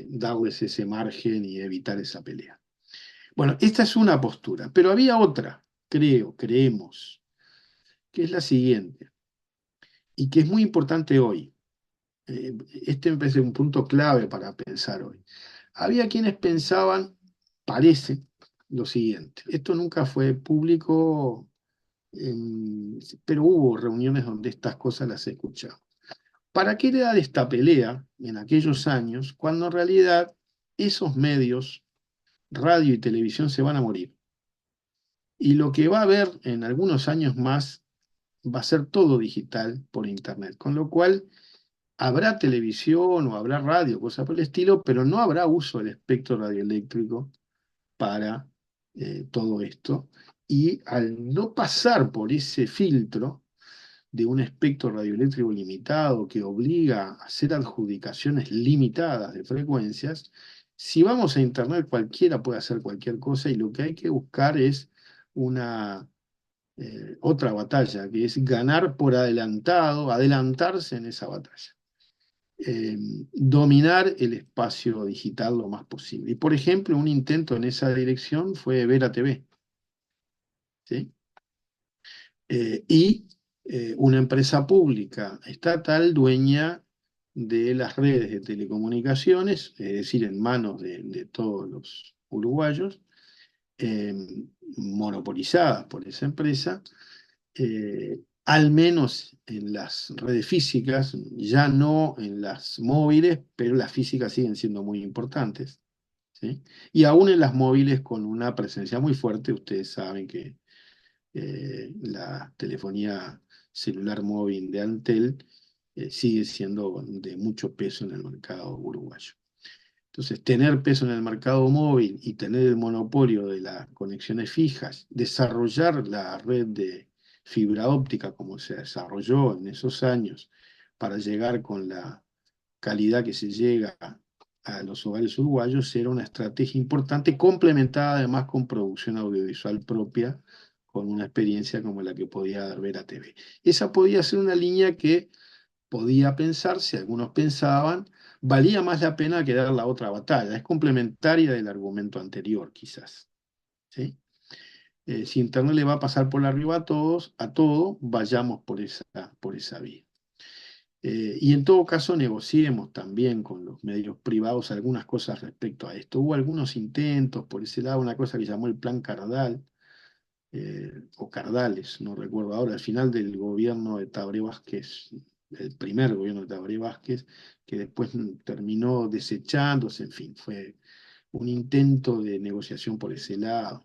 darles ese margen y evitar esa pelea. Bueno, esta es una postura, pero había otra, creemos, que es la siguiente, y que es muy importante hoy. Este me parece un punto clave para pensar hoy. Había quienes pensaban, parece, lo siguiente, esto nunca fue público, pero hubo reuniones donde estas cosas las escuchamos. ¿Para qué dar esta pelea en aquellos años cuando en realidad esos medios, radio y televisión, se van a morir? Y lo que va a haber en algunos años más va a ser todo digital por Internet, con lo cual habrá televisión o habrá radio, cosas por el estilo, pero no habrá uso del espectro radioeléctrico para todo esto. Y al no pasar por ese filtro de un espectro radioeléctrico limitado que obliga a hacer adjudicaciones limitadas de frecuencias, si vamos a Internet cualquiera puede hacer cualquier cosa y lo que hay que buscar es una otra batalla, que es ganar por adelantado, adelantarse en esa batalla. Dominar el espacio digital lo más posible. Y por ejemplo, un intento en esa dirección fue Vera TV, ¿sí? Y una empresa pública estatal dueña de las redes de telecomunicaciones, es decir, en manos de todos los uruguayos, eh, monopolizadas por esa empresa, al menos en las redes físicas, ya no en las móviles, pero las físicas siguen siendo muy importantes, ¿sí? Y aún en las móviles con una presencia muy fuerte, ustedes saben que la telefonía celular móvil de Antel sigue siendo de mucho peso en el mercado uruguayo. Entonces, tener peso en el mercado móvil y tener el monopolio de las conexiones fijas, desarrollar la red de fibra óptica como se desarrolló en esos años para llegar con la calidad que se llega a los hogares uruguayos, era una estrategia importante, complementada además con producción audiovisual propia, con una experiencia como la que podía dar Vera TV. Esa podía ser una línea que podía pensarse, algunos pensaban, valía más la pena que dar la otra batalla. Es complementaria del argumento anterior, quizás. ¿Sí? Si Internet le va a pasar por arriba a todos, a todo, vayamos por esa vía. Y en todo caso, negociemos también con los medios privados algunas cosas respecto a esto. Hubo algunos intentos por ese lado, una cosa que llamó el Plan Cardal, o Cardales, no recuerdo ahora, al final del gobierno de Tabaré Vázquez, el primer gobierno de Tabaré Vázquez, que después terminó desechándose, en fin, fue un intento de negociación por ese lado.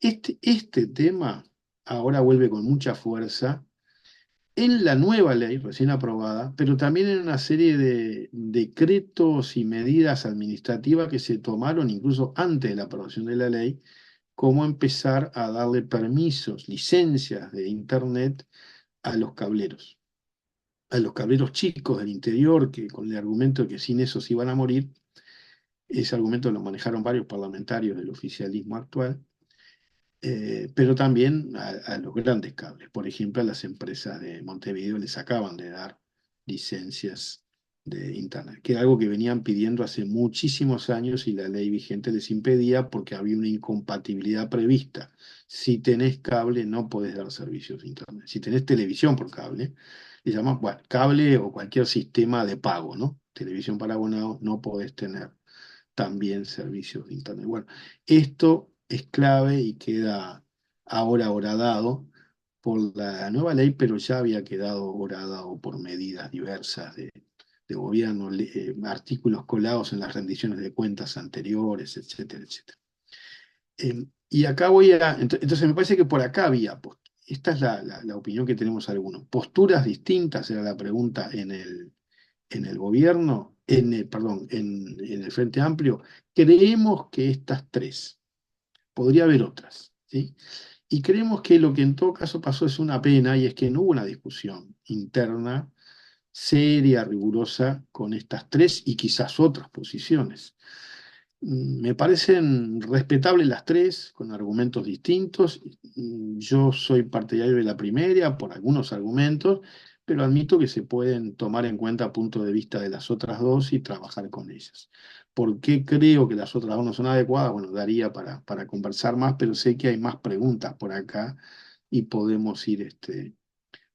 En fin. Este tema ahora vuelve con mucha fuerza en la nueva ley recién aprobada, pero también en una serie de decretos y medidas administrativas que se tomaron incluso antes de la aprobación de la ley, cómo empezar a darle permisos, licencias de Internet a los cableros chicos del interior, que con el argumento de que sin eso se iban a morir. Ese argumento lo manejaron varios parlamentarios del oficialismo actual, pero también a los grandes cables. Por ejemplo, a las empresas de Montevideo les acaban de dar licencias de Internet, que era algo que venían pidiendo hace muchísimos años y la ley vigente les impedía porque había una incompatibilidad prevista. Si tenés cable, no podés dar servicios de Internet. Si tenés televisión por cable, le llaman, bueno, cable o cualquier sistema de pago, ¿no? Televisión para abonados, no podés tener también servicios de Internet. Bueno, esto es clave y queda ahora horadado por la nueva ley, pero ya había quedado horadado por medidas diversas de gobierno, artículos colados en las rendiciones de cuentas anteriores, etcétera, etcétera. Y acá entonces me parece que por acá había, esta es la opinión que tenemos algunos, posturas distintas era la pregunta en el gobierno, perdón, en el Frente Amplio. Creemos que estas tres, podría haber otras, ¿sí? Y creemos que lo que en todo caso pasó es una pena, y es que no hubo una discusión interna, seria, rigurosa, con estas tres y quizás otras posiciones. Me parecen respetables las tres, con argumentos distintos. Yo soy partidario de la primera por algunos argumentos, pero admito que se pueden tomar en cuenta puntos de vista de las otras dos y trabajar con ellas. ¿Por qué creo que las otras dos no son adecuadas? Bueno, daría para conversar más, pero sé que hay más preguntas por acá y podemos ir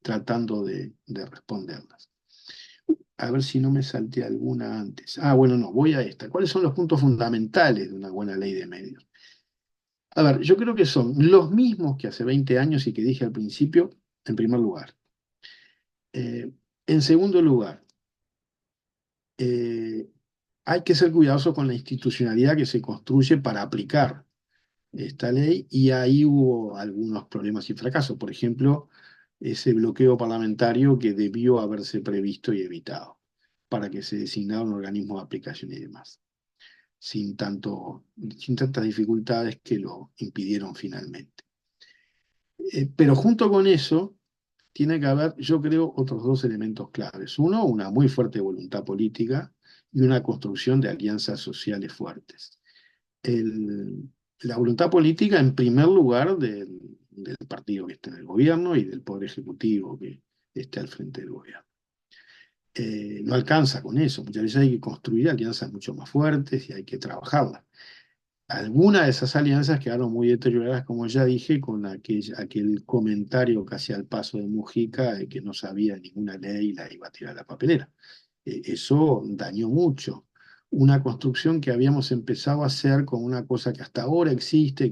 tratando de responderlas. A ver si no me salté alguna antes. Ah, bueno, no, voy a esta. ¿Cuáles son los puntos fundamentales de una buena ley de medios? A ver, yo creo que son los mismos que hace 20 años y que dije al principio, en primer lugar. En segundo lugar, eh, hay que ser cuidadoso con la institucionalidad que se construye para aplicar esta ley y ahí hubo algunos problemas y fracasos. Por ejemplo, ese bloqueo parlamentario que debió haberse previsto y evitado para que se designara un organismo de aplicación y demás, sin tantas dificultades que lo impidieron finalmente. Pero junto con eso, tiene que haber, yo creo, otros dos elementos claves. Uno, una muy fuerte voluntad política y una construcción de alianzas sociales fuertes. El- la voluntad política, en primer lugar, del partido que está en el gobierno y del poder ejecutivo que esté al frente del gobierno. No alcanza con eso. Muchas veces hay que construir alianzas mucho más fuertes y hay que trabajarlas. Algunas de esas alianzas quedaron muy deterioradas, como ya dije, con aquel comentario casi al paso de Mujica de que no sabía ninguna ley y la iba a tirar a la papelera. Eso dañó mucho. Una construcción que habíamos empezado a hacer con una cosa que hasta ahora existe,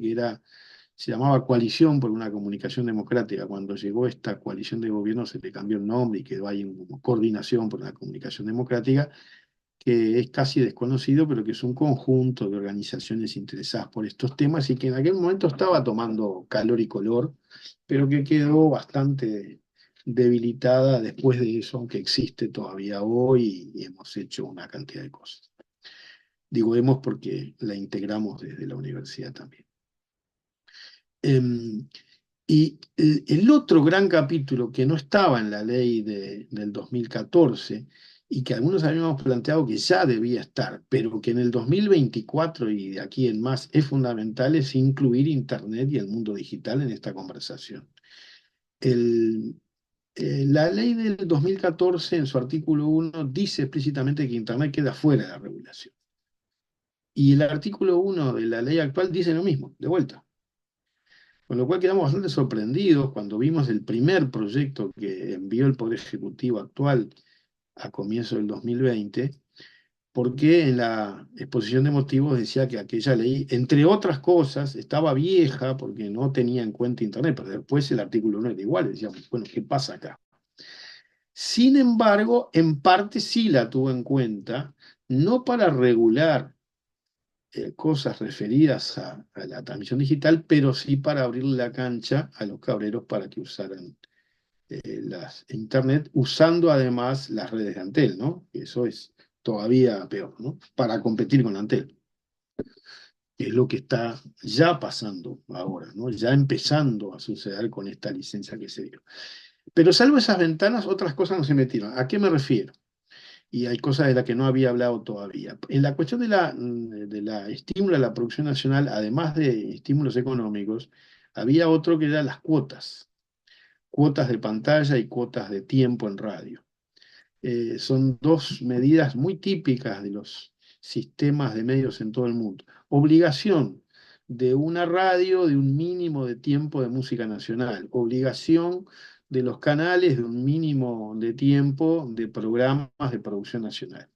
se llamaba Coalición por una Comunicación Democrática. Cuando llegó esta coalición de gobierno se le cambió el nombre y quedó ahí como Coordinación por una Comunicación Democrática, que es casi desconocido, pero que es un conjunto de organizaciones interesadas por estos temas y que en aquel momento estaba tomando calor y color, pero que quedó bastante debilitada después de eso, aunque existe todavía hoy y hemos hecho una cantidad de cosas. Digo hemos porque la integramos desde la universidad también. Em, y el otro gran capítulo que no estaba en la ley del 2014 y que algunos habíamos planteado que ya debía estar, pero que en el 2024 y de aquí en más es fundamental, es incluir Internet y el mundo digital en esta conversación. El- la ley del 2014 en su artículo 1 dice explícitamente que Internet queda fuera de la regulación. Y el artículo 1 de la ley actual dice lo mismo, de vuelta. Con lo cual quedamos bastante sorprendidos cuando vimos el primer proyecto que envió el Poder Ejecutivo actual a comienzo del 2020, porque en la exposición de motivos decía que aquella ley, entre otras cosas, estaba vieja porque no tenía en cuenta Internet, pero después el artículo no era igual, decíamos, bueno, ¿qué pasa acá? Sin embargo, en parte sí la tuvo en cuenta, no para regular cosas referidas a la transmisión digital, pero sí para abrirle la cancha a los cabreros para que usaran Internet, usando además las redes de Antel, ¿no? Eso es todavía peor, ¿no? Para competir con Antel, que es lo que está ya pasando ahora, ¿no? Ya empezando a suceder con esta licencia que se dio. Pero salvo esas ventanas, otras cosas no se metieron. ¿A qué me refiero? Y hay cosas de las que no había hablado todavía. En la cuestión de la estímulo a la producción nacional, además de estímulos económicos, había otro que eran las cuotas de pantalla y cuotas de tiempo en radio. Son dos medidas muy típicas de los sistemas de medios en todo el mundo. Obligación de una radio de un mínimo de tiempo de música nacional. Obligación de los canales de un mínimo de tiempo de programas de producción nacional.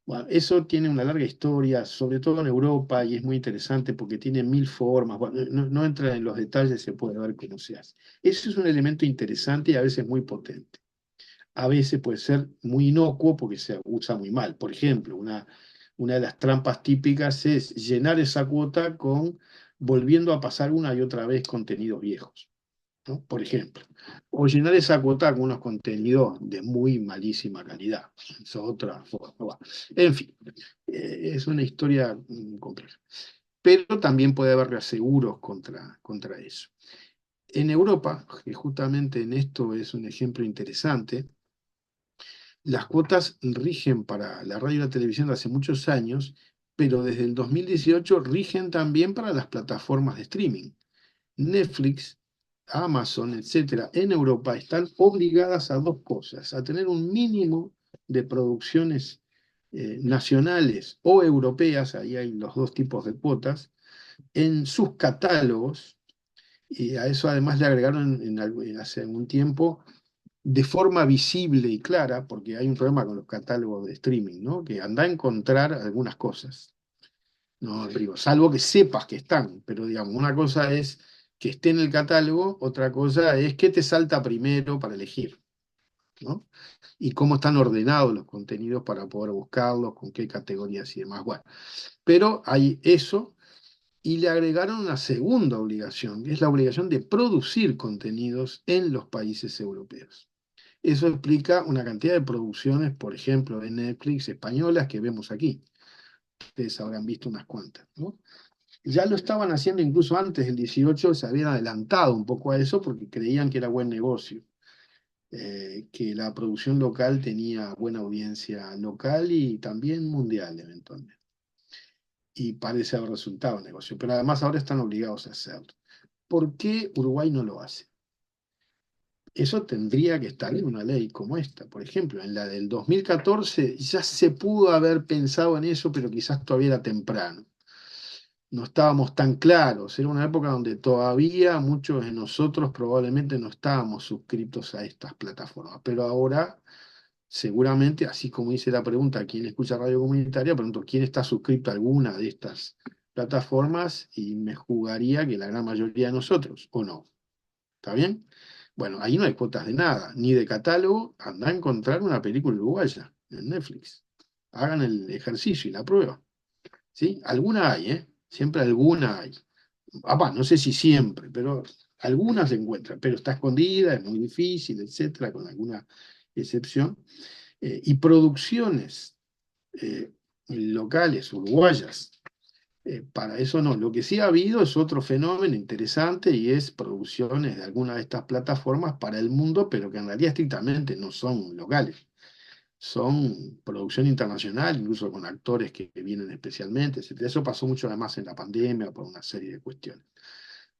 Bueno, eso tiene una larga historia, sobre todo en Europa, y es muy interesante porque tiene mil formas. Bueno, no entra en los detalles, se puede ver cómo se hace. Eso es un elemento interesante y a veces muy potente. A veces puede ser muy inocuo porque se usa muy mal. Por ejemplo, una de las trampas típicas es llenar esa cuota volviendo a pasar una y otra vez contenidos viejos, ¿no? Por ejemplo. O llenar esa cuota con unos contenidos de muy malísima calidad. Es otra forma. Bueno, en fin, es una historia compleja. Pero también puede haber reaseguros contra eso. En Europa, que justamente en esto es un ejemplo interesante, las cuotas rigen para la radio y la televisión de hace muchos años, pero desde el 2018 rigen también para las plataformas de streaming. Netflix Amazon, etcétera, en Europa están obligadas a dos cosas: a tener un mínimo de producciones nacionales o europeas, ahí hay los dos tipos de cuotas, en sus catálogos, y a eso además le agregaron hace algún tiempo de forma visible y clara, porque hay un problema con los catálogos de streaming, ¿no? Que anda a encontrar algunas cosas. No, digo, salvo que sepas que están, pero digamos, una cosa es que esté en el catálogo, otra cosa es que te salta primero para elegir, ¿no? Y cómo están ordenados los contenidos para poder buscarlos, con qué categorías y demás. Bueno, pero hay eso y le agregaron una segunda obligación, que es la obligación de producir contenidos en los países europeos. Eso explica una cantidad de producciones, por ejemplo, de Netflix españolas que vemos aquí. Ustedes habrán visto unas cuantas, ¿no? Ya lo estaban haciendo incluso antes del 18, se habían adelantado un poco a eso porque creían que era buen negocio, que la producción local tenía buena audiencia local y también mundial eventualmente. Y parece haber resultado el negocio, pero además ahora están obligados a hacerlo. ¿Por qué Uruguay no lo hace? Eso tendría que estar en una ley como esta. Por ejemplo, en la del 2014 ya se pudo haber pensado en eso, pero quizás todavía era temprano. No estábamos tan claros. Era una época donde todavía muchos de nosotros probablemente no estábamos suscritos a estas plataformas. Pero ahora, seguramente, así como dice la pregunta, ¿quién escucha radio comunitaria? Pregunto, ¿quién está suscrito a alguna de estas plataformas? Y me jugaría que la gran mayoría de nosotros, ¿o no? ¿Está bien? Bueno, ahí no hay cuotas de nada, ni de catálogo. Anda a encontrar una película uruguaya en Netflix. Hagan el ejercicio y la prueba. ¿Sí? Alguna hay, ¿eh? Siempre alguna hay. No sé si siempre, pero algunas se encuentran, pero está escondida, es muy difícil, etcétera, con alguna excepción. Y producciones eh, locales, uruguayas, para eso no. Lo que sí ha habido es otro fenómeno interesante y es producciones de alguna de estas plataformas para el mundo, pero que en realidad estrictamente no son locales. Son producción internacional, incluso con actores que vienen especialmente, etcétera. Eso pasó mucho además en la pandemia por una serie de cuestiones,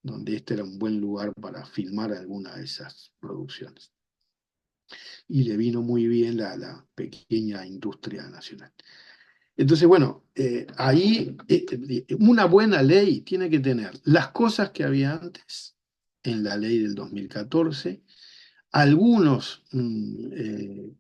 donde este era un buen lugar para filmar alguna de esas producciones. Y le vino muy bien la pequeña industria nacional. Entonces, bueno, ahí una buena ley tiene que tener las cosas que había antes en la ley del 2014, algunos mm,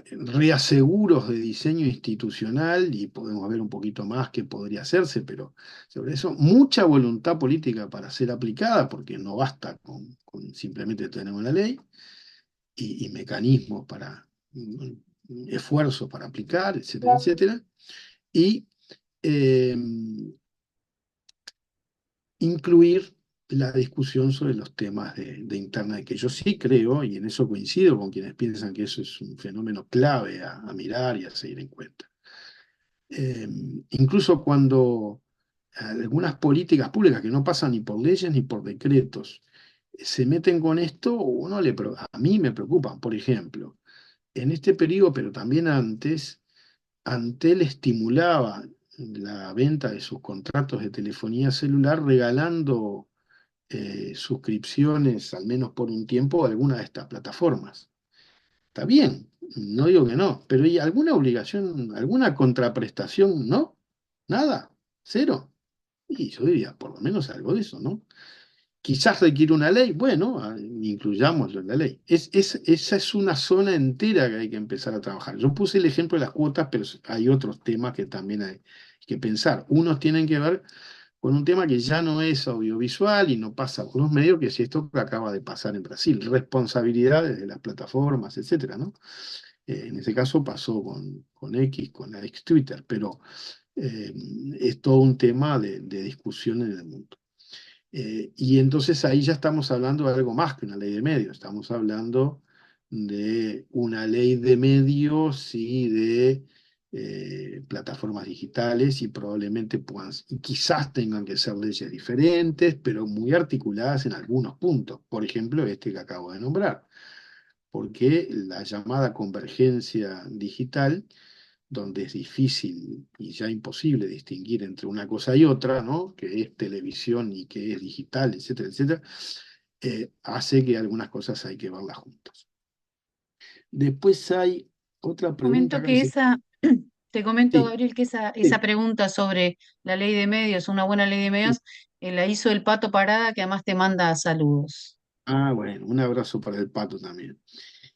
reaseguros de diseño institucional, y podemos ver un poquito más qué podría hacerse, pero sobre eso mucha voluntad política para ser aplicada, porque no basta con simplemente tener una ley y mecanismos para, esfuerzos para aplicar, etcétera, etcétera. Y eh, incluir la discusión sobre los temas de Internet, que yo sí creo, y en eso coincido con quienes piensan que eso es un fenómeno clave a mirar y a seguir en cuenta. Eh, Incluso cuando algunas políticas públicas que no pasan ni por leyes ni por decretos se meten con esto, a mí me preocupan. Por ejemplo, en este periodo, pero también antes, Antel estimulaba la venta de sus contratos de telefonía celular regalando suscripciones, al menos por un tiempo, a alguna de estas plataformas. Está bien, no digo que no, pero ¿hay alguna obligación, alguna contraprestación? ¿No? Nada, cero. Y yo diría, por lo menos algo de eso, ¿no? Quizás requiere una ley, bueno, incluyámoslo en la ley. Esa es una zona entera que hay que empezar a trabajar. Yo puse el ejemplo de las cuotas, pero hay otros temas que también hay que pensar. Unos tienen que ver con un tema que ya no es audiovisual y no pasa por los medios, que es esto que acaba de pasar en Brasil, responsabilidades de las plataformas, etcétera, ¿no? En ese caso pasó con X, con la ex Twitter, pero eh, es todo un tema de discusión en el mundo. Y entonces ahí ya estamos hablando de algo más que una ley de medios, estamos hablando de una ley de medios y de plataformas digitales y probablemente puedan, y quizás tengan que ser leyes diferentes, pero muy articuladas en algunos puntos. Por ejemplo, este que acabo de nombrar, porque la llamada convergencia digital donde es difícil y ya imposible distinguir entre una cosa y otra, ¿no? Que es televisión y que es digital, etcétera, etcétera, hace que algunas cosas hay que verlas juntas. Después hay otra pregunta Comento acá, que dice, esa, te comento, sí, Gabriel, que esa sí, pregunta sobre la ley de medios, una buena ley de medios, la hizo el Pato Parada, que además te manda saludos. ah, bueno, un abrazo para el Pato también.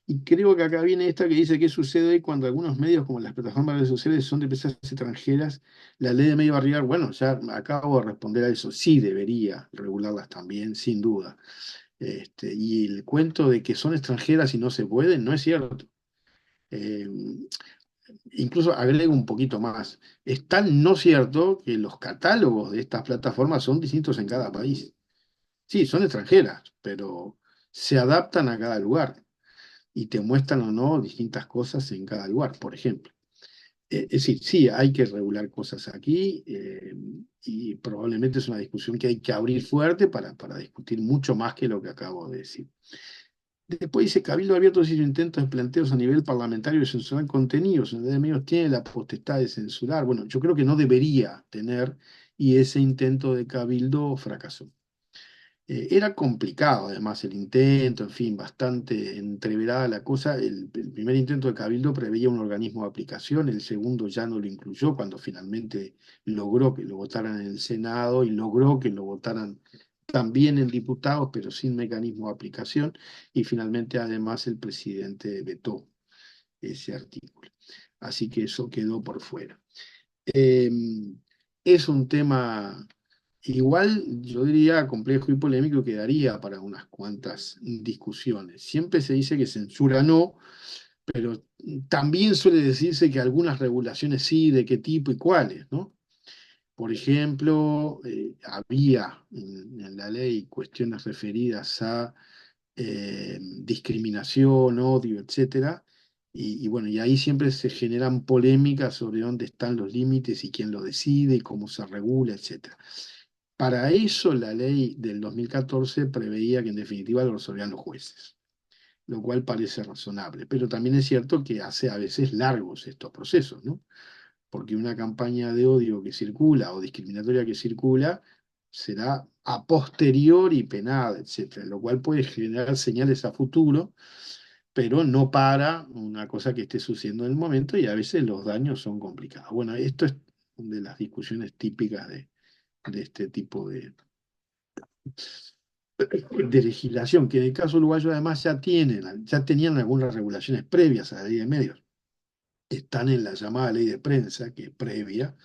Y creo que acá viene esta que dice qué sucede hoy cuando algunos medios, como las plataformas de redes sociales, son de empresas extranjeras. La ley de medio barrial, bueno, ya acabo de responder a eso. Sí debería regularlas también, sin duda. Y el cuento de que son extranjeras y no se pueden, no es cierto. Eh, Incluso agrego un poquito más. Es tan no cierto que los catálogos de estas plataformas son distintos en cada país. Sí, son extranjeras, pero se adaptan a cada lugar y te muestran o no distintas cosas en cada lugar, por ejemplo. Es decir, sí, hay que regular cosas aquí y probablemente es una discusión que hay que abrir fuerte para discutir mucho más que lo que acabo de decir. Después dice, Cabildo Abierto hizo intentos de planteos a nivel parlamentario de censurar contenidos, en de medios tiene la potestad de censurar. Bueno, yo creo que no debería tener y ese intento de Cabildo fracasó. Era complicado, además, el intento, en fin, bastante entreverada la cosa. El primer intento de Cabildo preveía un organismo de aplicación, el segundo ya no lo incluyó cuando finalmente logró que lo votaran en el Senado y logró que lo votaran también en diputados, pero sin mecanismo de aplicación, y finalmente además el presidente vetó ese artículo. Así que eso quedó por fuera. Eh, es un tema igual, yo diría, complejo y polémico que daría para unas cuantas discusiones. Siempre se dice que censura no, pero también suele decirse que algunas regulaciones sí, de qué tipo y cuáles, ¿no? Por ejemplo, había en la ley cuestiones referidas a discriminación, odio, etcétera. Y bueno, y ahí siempre se generan polémicas sobre dónde están los límites y quién lo decide y cómo se regula, etcétera. Para eso la ley del 2014 preveía que en definitiva lo resolvían los jueces, lo cual parece razonable. Pero también es cierto que hace a veces largos estos procesos, ¿no? Porque una campaña de odio que circula o discriminatoria que circula será a posteriori penada, etcétera, lo cual puede generar señales a futuro, pero no para una cosa que esté sucediendo en el momento y a veces los daños son complicados. Bueno, esto es de las discusiones típicas de este tipo de legislación, que en el caso uruguayo además ya tenían algunas regulaciones previas a la ley de medios. Están en la llamada ley de prensa, que es previa,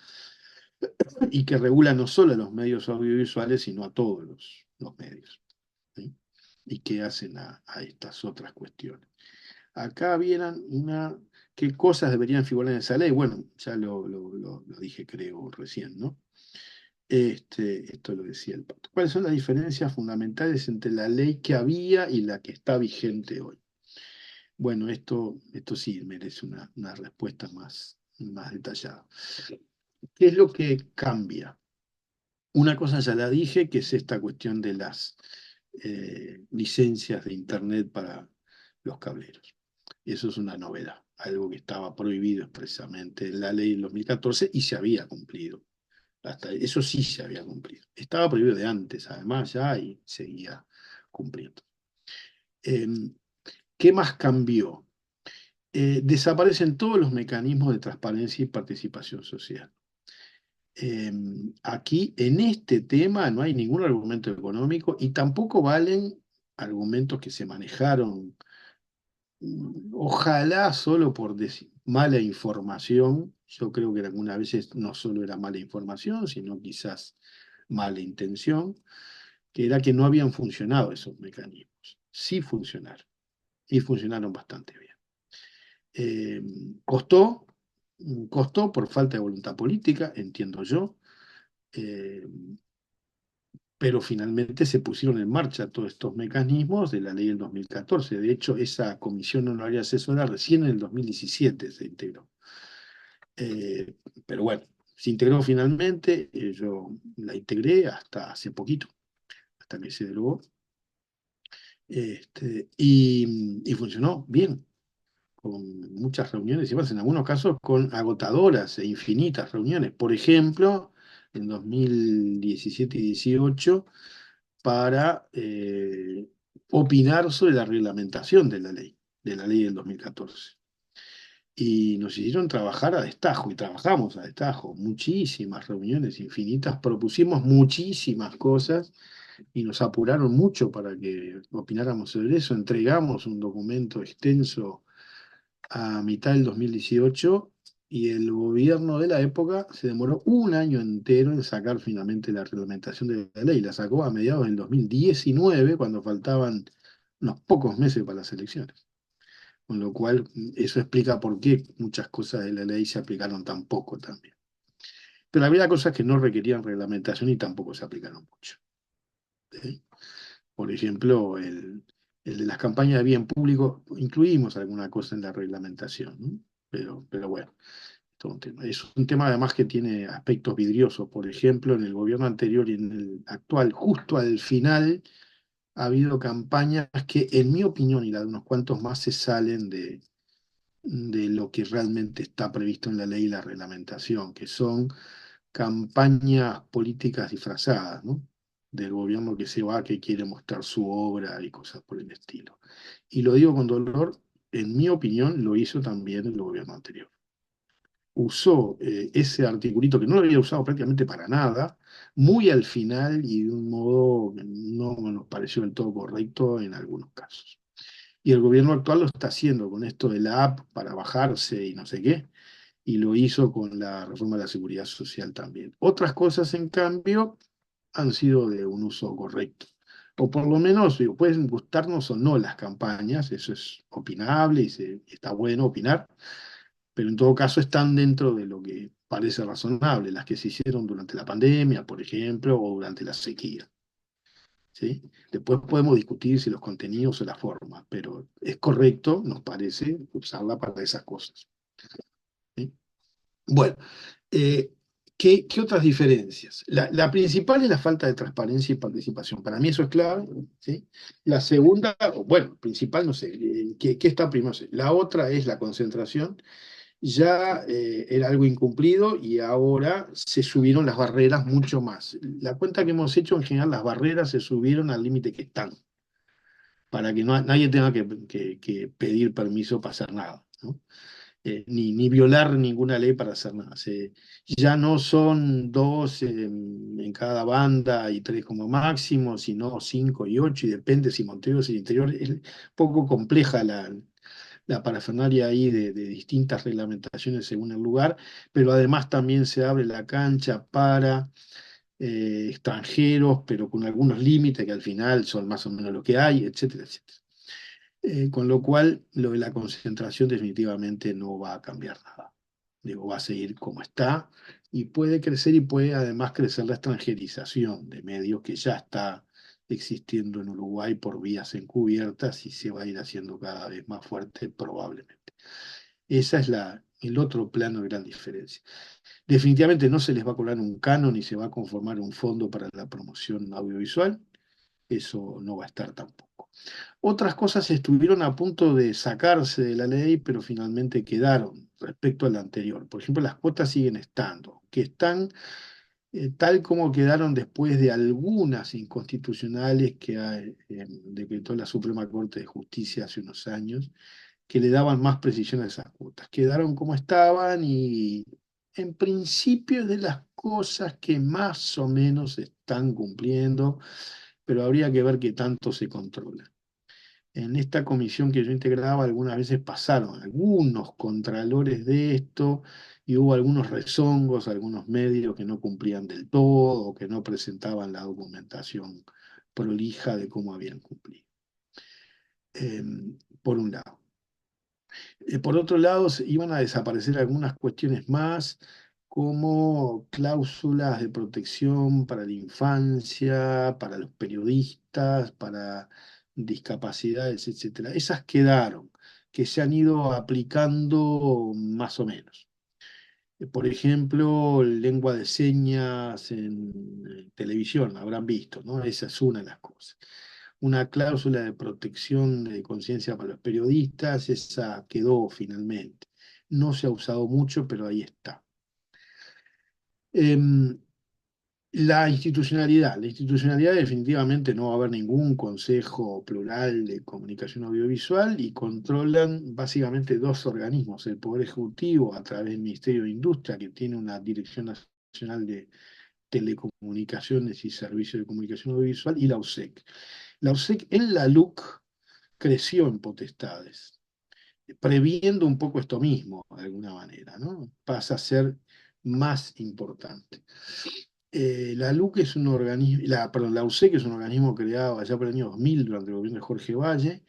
y que regula no solo a los medios audiovisuales, sino a todos los medios, ¿sí? Y que hacen a estas otras cuestiones. Acá vieran qué cosas deberían figurar en esa ley. Bueno, ya lo dije, creo, recién, ¿no? Esto lo decía el Pato. ¿Cuáles son las diferencias fundamentales entre la ley que había y la que está vigente hoy? Bueno, esto sí merece una respuesta más detallada. ¿Qué es lo que cambia? Una cosa ya la dije, que es esta cuestión de las licencias de Internet para los cableros. Eso es una novedad, algo que estaba prohibido expresamente en la ley del 2014 y se había cumplido. Hasta eso sí se había cumplido. Estaba prohibido de antes, además, ya y seguía cumpliendo. Eh, ¿Qué más cambió? Desaparecen todos los mecanismos de transparencia y participación social. Eh, Aquí, en este tema, no hay ningún argumento económico y tampoco valen argumentos que se manejaron, ojalá solo por mala información. Yo creo que algunas veces no solo era mala información, sino quizás mala intención, que era que no habían funcionado esos mecanismos. Sí funcionaron y funcionaron bastante bien. Eh, costó, costó por falta de voluntad política, entiendo yo, eh, pero finalmente se pusieron en marcha todos estos mecanismos de la ley del 2014. De hecho, esa comisión honoraria asesora recién en el 2017 se integró. Eh, pero bueno, se integró finalmente, yo la integré hasta hace poquito, hasta que se derogó, y funcionó bien. con muchas reuniones y más, en algunos casos con agotadoras e infinitas reuniones. Por ejemplo, en 2017 y 18 para opinar sobre la reglamentación de la ley del 2014. Y nos hicieron trabajar a destajo, y trabajamos a destajo, muchísimas reuniones infinitas, propusimos muchísimas cosas y nos apuraron mucho para que opináramos sobre eso. Entregamos un documento extenso a mitad del 2018 y el gobierno de la época se demoró un año entero en sacar finalmente la reglamentación de la ley. La sacó a mediados del 2019, cuando faltaban unos pocos meses para las elecciones. Con lo cual, eso explica por qué muchas cosas de la ley se aplicaron tan poco también. Pero había cosas que no requerían reglamentación y tampoco se aplicaron mucho. ¿Sí? Por ejemplo, el de las campañas de bien público, incluimos alguna cosa en la reglamentación, ¿no? Pero bueno, todo un tema. Es un tema además que tiene aspectos vidriosos. Por ejemplo, en el gobierno anterior y en el actual, justo al final, ha habido campañas que, en mi opinión y la de unos cuantos más, se salen de lo que realmente está previsto en la ley y la reglamentación, que son campañas políticas disfrazadas, ¿no? Del gobierno que se va, que quiere mostrar su obra y cosas por el estilo. Y lo digo con dolor, en mi opinión, lo hizo también el gobierno anterior. Usó ese articulito que no lo había usado prácticamente para nada, muy al final y de un modo que no nos pareció del todo correcto en algunos casos. Y el gobierno actual lo está haciendo con esto de la app para bajarse y no sé qué, y lo hizo con la reforma de la seguridad social también. Otras cosas, en cambio, han sido de un uso correcto. O por lo menos, digo, pueden gustarnos o no las campañas, eso es opinable y está bueno opinar, pero en todo caso están dentro de lo que parece razonable, las que se hicieron durante la pandemia, por ejemplo, o durante la sequía. ¿Sí? Después podemos discutir si los contenidos o la forma, pero es correcto, nos parece, usarla para esas cosas. ¿Sí? Bueno, eh, ¿qué otras diferencias? La principal es la falta de transparencia y participación. Para mí eso es clave. ¿Sí? La segunda, bueno, principal, no sé, ¿qué está primero? La otra es la concentración. Ya era algo incumplido y ahora se subieron las barreras mucho más. La cuenta que hemos hecho, en general, las barreras se subieron al límite que están, para que nadie tenga que pedir permiso para hacer nada, ¿no? Ni violar ninguna ley para hacer nada. Ya no son dos en cada banda y tres como máximo, sino cinco y ocho, y depende si Montevideo es el interior. Es poco compleja la parafernalia ahí de distintas reglamentaciones según el lugar, pero además también se abre la cancha para extranjeros, pero con algunos límites que al final son más o menos lo que hay, etcétera, etcétera. Con lo cual, lo de la concentración definitivamente no va a cambiar nada. Digo, va a seguir como está y puede crecer y puede además crecer la extranjerización de medios que ya está existiendo en Uruguay por vías encubiertas y se va a ir haciendo cada vez más fuerte probablemente. Esa es el otro plano de gran diferencia. Definitivamente no se les va a cobrar un canon ni se va a conformar un fondo para la promoción audiovisual. Eso no va a estar tampoco. Otras cosas estuvieron a punto de sacarse de la ley, pero finalmente quedaron respecto a la anterior. Por ejemplo, las cuotas siguen estando, que están tal como quedaron después de algunas inconstitucionales que decretó la Suprema Corte de Justicia hace unos años, que le daban más precisión a esas cuotas. Quedaron como estaban y en principio es de las cosas que más o menos se están cumpliendo, pero habría que ver qué tanto se controla. En esta comisión que yo integraba, algunas veces pasaron algunos contralores de esto y hubo algunos rezongos, algunos medios que no cumplían del todo o que no presentaban la documentación prolija de cómo habían cumplido. Eh, por un lado. Por otro lado, iban a desaparecer algunas cuestiones más, como cláusulas de protección para la infancia, para los periodistas, para discapacidades, etcétera. Esas quedaron, que se han ido aplicando más o menos. Por ejemplo, lengua de señas en televisión, habrán visto, ¿no? Esa es una de las cosas. una cláusula de protección de conciencia para los periodistas, esa quedó finalmente. No se ha usado mucho, pero ahí está. Em, la institucionalidad definitivamente no va a haber ningún consejo plural de comunicación audiovisual y controlan básicamente dos organismos, el Poder Ejecutivo a través del Ministerio de Industria, que tiene una Dirección Nacional de Telecomunicaciones y Servicios de Comunicación Audiovisual, y la USEC. La USEC en la LUC creció en potestades, previendo un poco esto mismo, de alguna manera, ¿no? Pasa a ser más importante. La LUC es un organismo, perdón, la USEC es un organismo creado allá por el año 2000 durante el gobierno de Jorge Valle.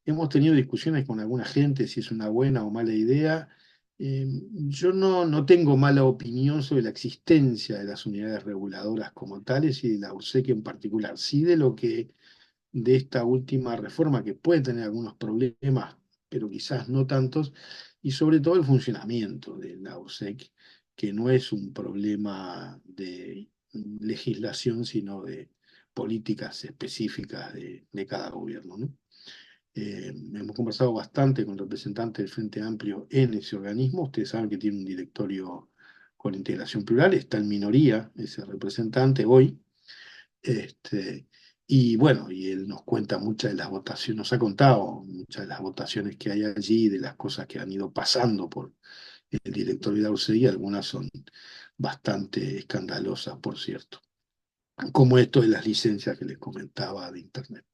Hemos tenido discusiones con alguna gente si es una buena o mala idea. Yo no tengo mala opinión sobre la existencia de las unidades reguladoras como tales y de la USEC en particular. Sí de lo que de esta última reforma, que puede tener algunos problemas, pero quizás no tantos, y sobre todo el funcionamiento de la USEC, que no es un problema de legislación, sino de políticas específicas de cada gobierno, ¿no? Hemos conversado bastante con representantes del Frente Amplio en ese organismo. Ustedes saben que tiene un directorio con integración plural, está en minoría ese representante hoy, y bueno, y él nos cuenta muchas de las votaciones, nos ha contado muchas de las votaciones que hay allí, de las cosas que han ido pasando por el directorio de la UCI, algunas son bastante escandalosas, por cierto, como esto de las licencias que les comentaba de Internet,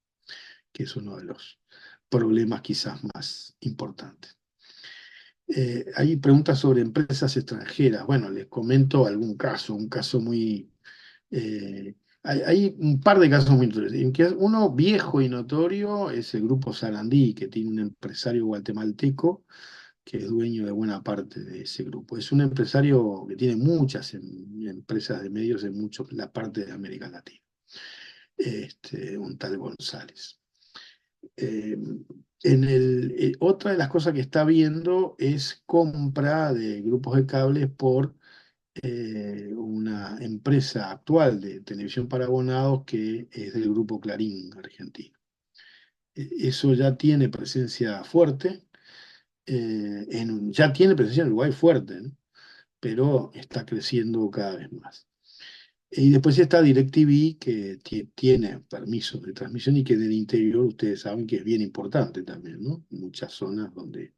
que es uno de los problemas quizás más importantes. Hay preguntas sobre empresas extranjeras. Bueno, les comento algún caso, un caso muy hay un par de casos muy interesantes. Uno viejo y notorio es el grupo Sarandí, que tiene un empresario guatemalteco que es dueño de buena parte de ese grupo. Es un empresario que tiene muchas empresas de medios en la parte de América Latina, un tal González. Eh, Otra de las cosas que está viendo es compra de grupos de cables por una empresa actual de televisión para abonados que es del grupo Clarín argentino. Eso ya tiene presencia fuerte, ya tiene presencia en Uruguay fuerte, ¿no? Pero está creciendo cada vez más. Y después está DirecTV, que tiene permisos de transmisión y que del interior ustedes saben que es bien importante también, ¿no? Muchas zonas donde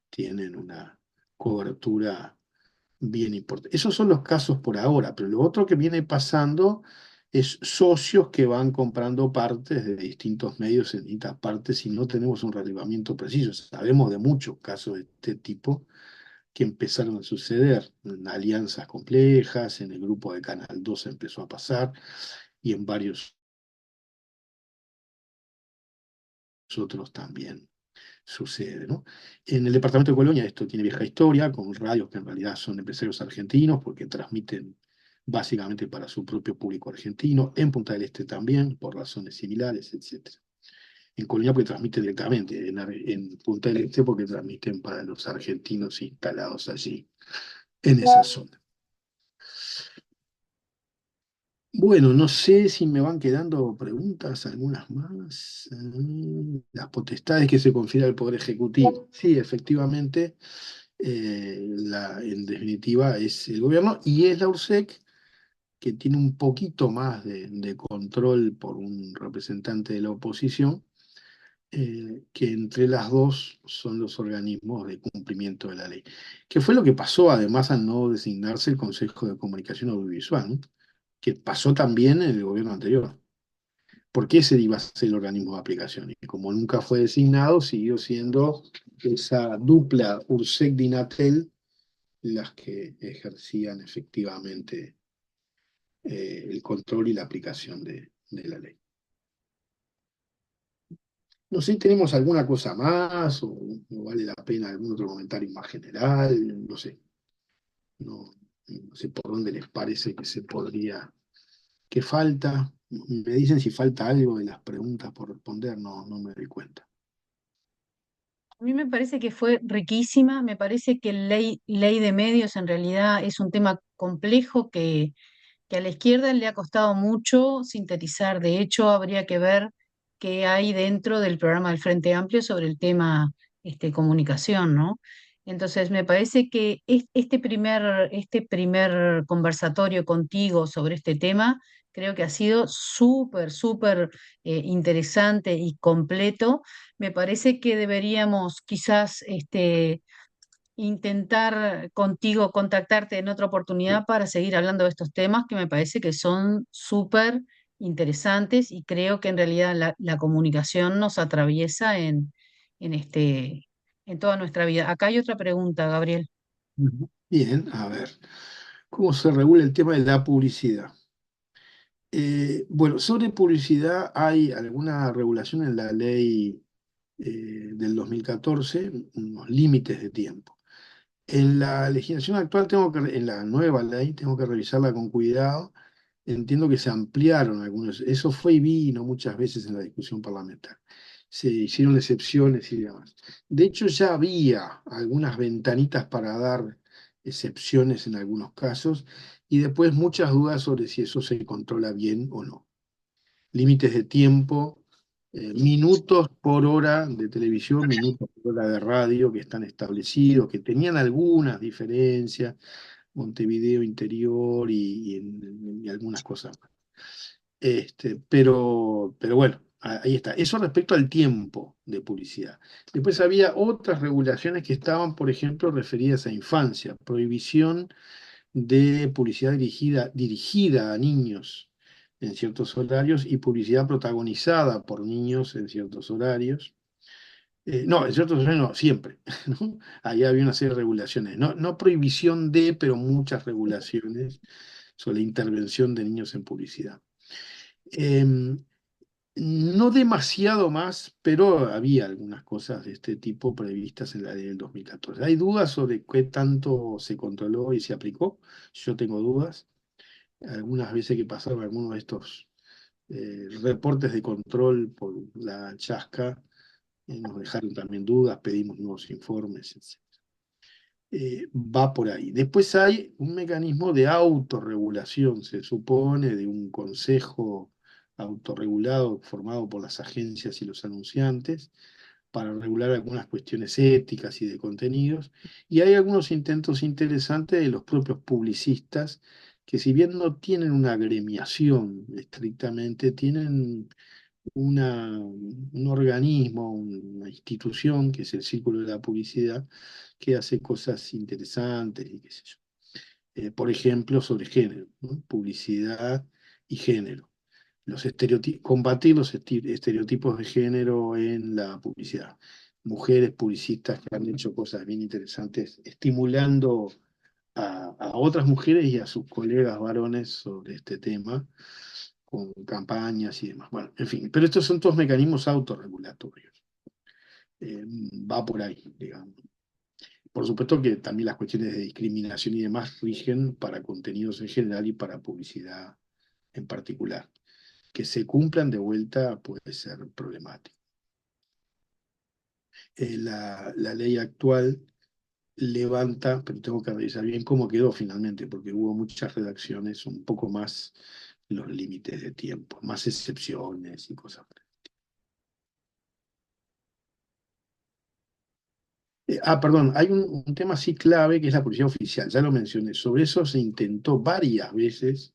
tienen una cobertura bien importante. Esos son los casos por ahora, pero lo otro que viene pasando es socios que van comprando partes de distintos medios en distintas partes y no tenemos un relevamiento preciso. Sabemos de muchos casos de este tipo que empezaron a suceder en alianzas complejas, en el grupo de Canal 2 empezó a pasar y en varios otros también sucede, ¿no? En el departamento de Colonia esto tiene vieja historia, con radios que en realidad son empresarios argentinos porque transmiten básicamente para su propio público argentino, en Punta del Este también, por razones similares, etcétera. En Colonia porque transmiten directamente, en Punta del Este porque transmiten para los argentinos instalados allí, en esa zona. Bueno, no sé si me van quedando preguntas, algunas más. Las potestades que se confiere al Poder Ejecutivo. Sí, efectivamente, en definitiva es el gobierno y es la URSEC que tiene un poquito más de control por un representante de la oposición, que entre las dos son los organismos de cumplimiento de la ley. Que fue lo que pasó además al no designarse el Consejo de Comunicación Audiovisual, ¿no? Que pasó también en el gobierno anterior. Porque ese iba a ser el organismo de aplicación. Y como nunca fue designado, siguió siendo esa dupla URSEC-DINATEL las que ejercían efectivamente el control y la aplicación de la ley. No sé si tenemos alguna cosa más o vale la pena algún otro comentario más general, no sé. No, no sé por dónde les parece que se podría, que falta. Me dicen si falta algo de las preguntas por responder, no me doy cuenta. A mí me parece que fue riquísima, me parece que ley de medios en realidad es un tema complejo que a la izquierda le ha costado mucho sintetizar. De hecho, habría que ver que hay dentro del programa del Frente Amplio sobre el tema comunicación, ¿no? Entonces, me parece que este primer conversatorio contigo sobre este tema, creo que ha sido súper, súper interesante y completo. Me parece que deberíamos quizás intentar contigo contactarte en otra oportunidad para seguir hablando de estos temas que me parece que son súper interesantes y creo que en realidad la comunicación nos atraviesa en en toda nuestra vida. Acá hay otra pregunta, Gabriel. Ujú. Bien, a ver, ¿cómo se regula el tema de la publicidad? Bueno, sobre publicidad hay alguna regulación en la ley del 2014, unos límites de tiempo. En la legislación actual en la nueva ley, tengo que revisarla con cuidado. Entiendo que se ampliaron algunos. Eso fue y vino muchas veces en la discusión parlamentaria. Se hicieron excepciones y demás. De hecho, ya había algunas ventanitas para dar excepciones en algunos casos y después muchas dudas sobre si eso se controla bien o no. Límites de tiempo, minutos por hora de televisión, minutos por hora de radio que están establecidos, que tenían algunas diferencias, Montevideo interior y algunas cosas más. Pero bueno, ahí está. Eso respecto al tiempo de publicidad. Después había otras regulaciones que estaban, por ejemplo, referidas a infancia, prohibición de publicidad dirigida a niños en ciertos horarios y publicidad protagonizada por niños en ciertos horarios. No, en ciertos horarios no, siempre, ¿no? Ahí había una serie de regulaciones. No, no prohibición de, pero muchas regulaciones sobre la intervención de niños en publicidad. Em, no demasiado más, pero había algunas cosas de este tipo previstas en la ley del 2014. ¿Hay dudas sobre qué tanto se controló y se aplicó? Yo tengo dudas. Algunas veces que pasaron algunos de estos reportes de control por la chasca, nos dejaron también dudas, pedimos nuevos informes, etc. Va por ahí. Después hay un mecanismo de autorregulación, se supone, de un consejo autorregulado formado por las agencias y los anunciantes para regular algunas cuestiones éticas y de contenidos. Y hay algunos intentos interesantes de los propios publicistas que si bien no tienen una agremiación estrictamente, tienen un organismo, una institución, que es el Círculo de la Publicidad, que hace cosas interesantes y qué sé yo. Por ejemplo, sobre género, ¿no? Publicidad y género. Combatir los estereotipos de género en la publicidad. Mujeres publicistas que han hecho cosas bien interesantes, estimulando a otras mujeres y a sus colegas varones sobre este tema con campañas y demás. Bueno, en fin, pero estos son todos mecanismos autorregulatorios. Eh, Va por ahí, digamos. Por supuesto que también las cuestiones de discriminación y demás rigen para contenidos en general y para publicidad en particular. Que se cumplan de vuelta puede ser problemático. La ley actual levanta, pero tengo que revisar bien cómo quedó finalmente, porque hubo muchas redacciones, un poco más los límites de tiempo, más excepciones y cosas. Perdón, hay un tema así clave que es la policía oficial, ya lo mencioné. Sobre eso se intentó varias veces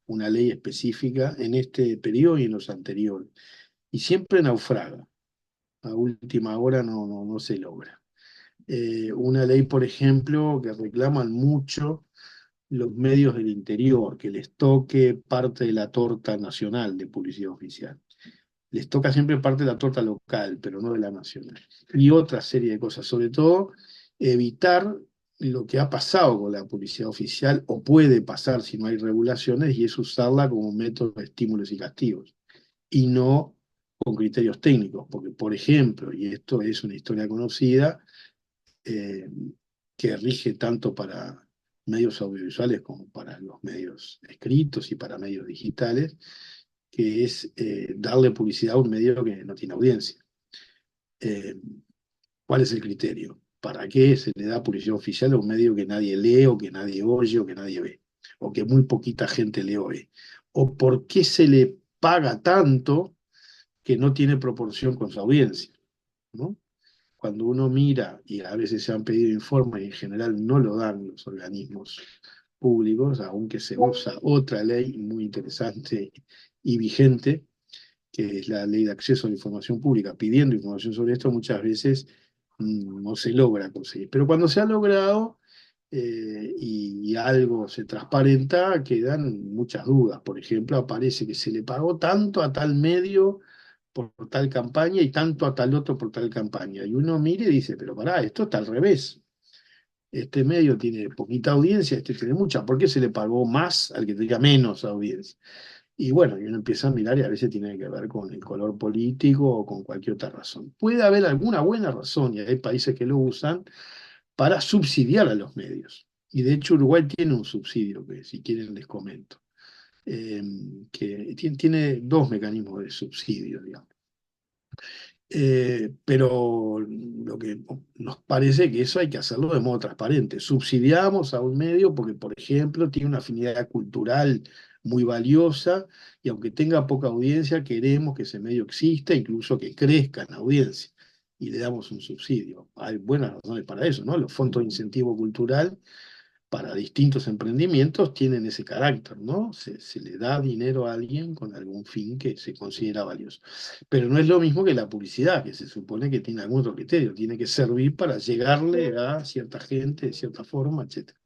una ley específica en este periodo y en los anteriores, y siempre naufraga. A última hora no se logra. Una ley, por ejemplo, que reclaman mucho los medios del interior, que les toque parte de la torta nacional de publicidad oficial. Les toca siempre parte de la torta local, pero no de la nacional. Y otra serie de cosas, sobre todo evitar lo que ha pasado con la publicidad oficial, o puede pasar si no hay regulaciones, y es usarla como método de estímulos y castigos, y no con criterios técnicos, porque, por ejemplo, y esto es una historia conocida, eh, que rige tanto para medios audiovisuales como para los medios escritos y para medios digitales, que es darle publicidad a un medio que no tiene audiencia. Eh, ¿Cuál es el criterio? ¿Para qué se le da publicidad oficial a un medio que nadie lee o que nadie oye o que nadie ve? O que muy poquita gente le oye. ¿O por qué se le paga tanto que no tiene proporción con su audiencia, ¿no? Cuando uno mira, y a veces se han pedido informes y en general no lo dan los organismos públicos, aunque se usa otra ley muy interesante y vigente, que es la ley de acceso a la información pública, pidiendo información sobre esto, muchas veces no se logra conseguir. Pero cuando se ha logrado y algo se transparenta, quedan muchas dudas. Por ejemplo, aparece que se le pagó tanto a tal medio por tal campaña y tanto a tal otro por tal campaña. Y uno mire y dice, pero pará, esto está al revés. Este medio tiene poquita audiencia, este tiene mucha. ¿Por qué se le pagó más al que tenía menos audiencia? Y bueno, y uno empieza a mirar y a veces tiene que ver con el color político o con cualquier otra razón. Puede haber alguna buena razón, y hay países que lo usan, para subsidiar a los medios. Y de hecho Uruguay tiene un subsidio, que si quieren les comento, eh, que tiene dos mecanismos de subsidio, digamos. Pero lo que nos parece que eso hay que hacerlo de modo transparente. Subsidiamos a un medio porque, por ejemplo, tiene una afinidad cultural muy valiosa y aunque tenga poca audiencia, queremos que ese medio exista, incluso que crezca en audiencia y le damos un subsidio. Hay buenas razones para eso, ¿no? Los fondos de incentivo cultural para distintos emprendimientos tienen ese carácter, ¿no? Se le da dinero a alguien con algún fin que se considera valioso. Pero no es lo mismo que la publicidad, que se supone que tiene algún otro criterio, tiene que servir para llegarle a cierta gente de cierta forma, etcétera.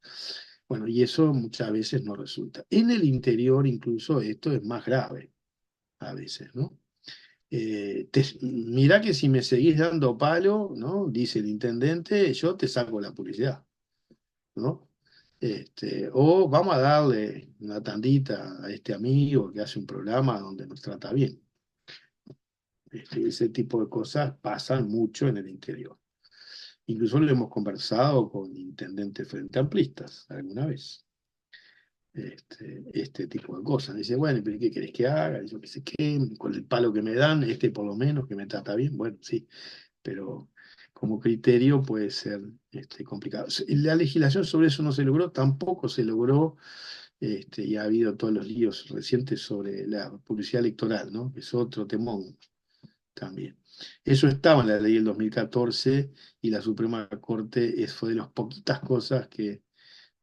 Bueno, y eso muchas veces no resulta. En el interior incluso esto es más grave a veces, ¿no? Mirá que si me seguís dando palo, ¿no? Dice el intendente, yo te saco la publicidad, ¿no? O vamos a darle una tandita a este amigo que hace un programa donde nos trata bien. Ese tipo de cosas pasan mucho en el interior. Incluso lo hemos conversado con intendentes frente amplistas alguna vez. Este tipo de cosas. Dice, bueno, pero ¿qué querés que haga? Y yo qué sé qué, con el palo que me dan, por lo menos que me trata bien, bueno, sí, pero como criterio puede ser complicado. La legislación sobre eso no se logró, tampoco se logró, y ha habido todos los líos recientes sobre la publicidad electoral, ¿no? Que es otro temón también. Eso estaba en la ley del 2014 y la Suprema Corte fue de las poquitas cosas que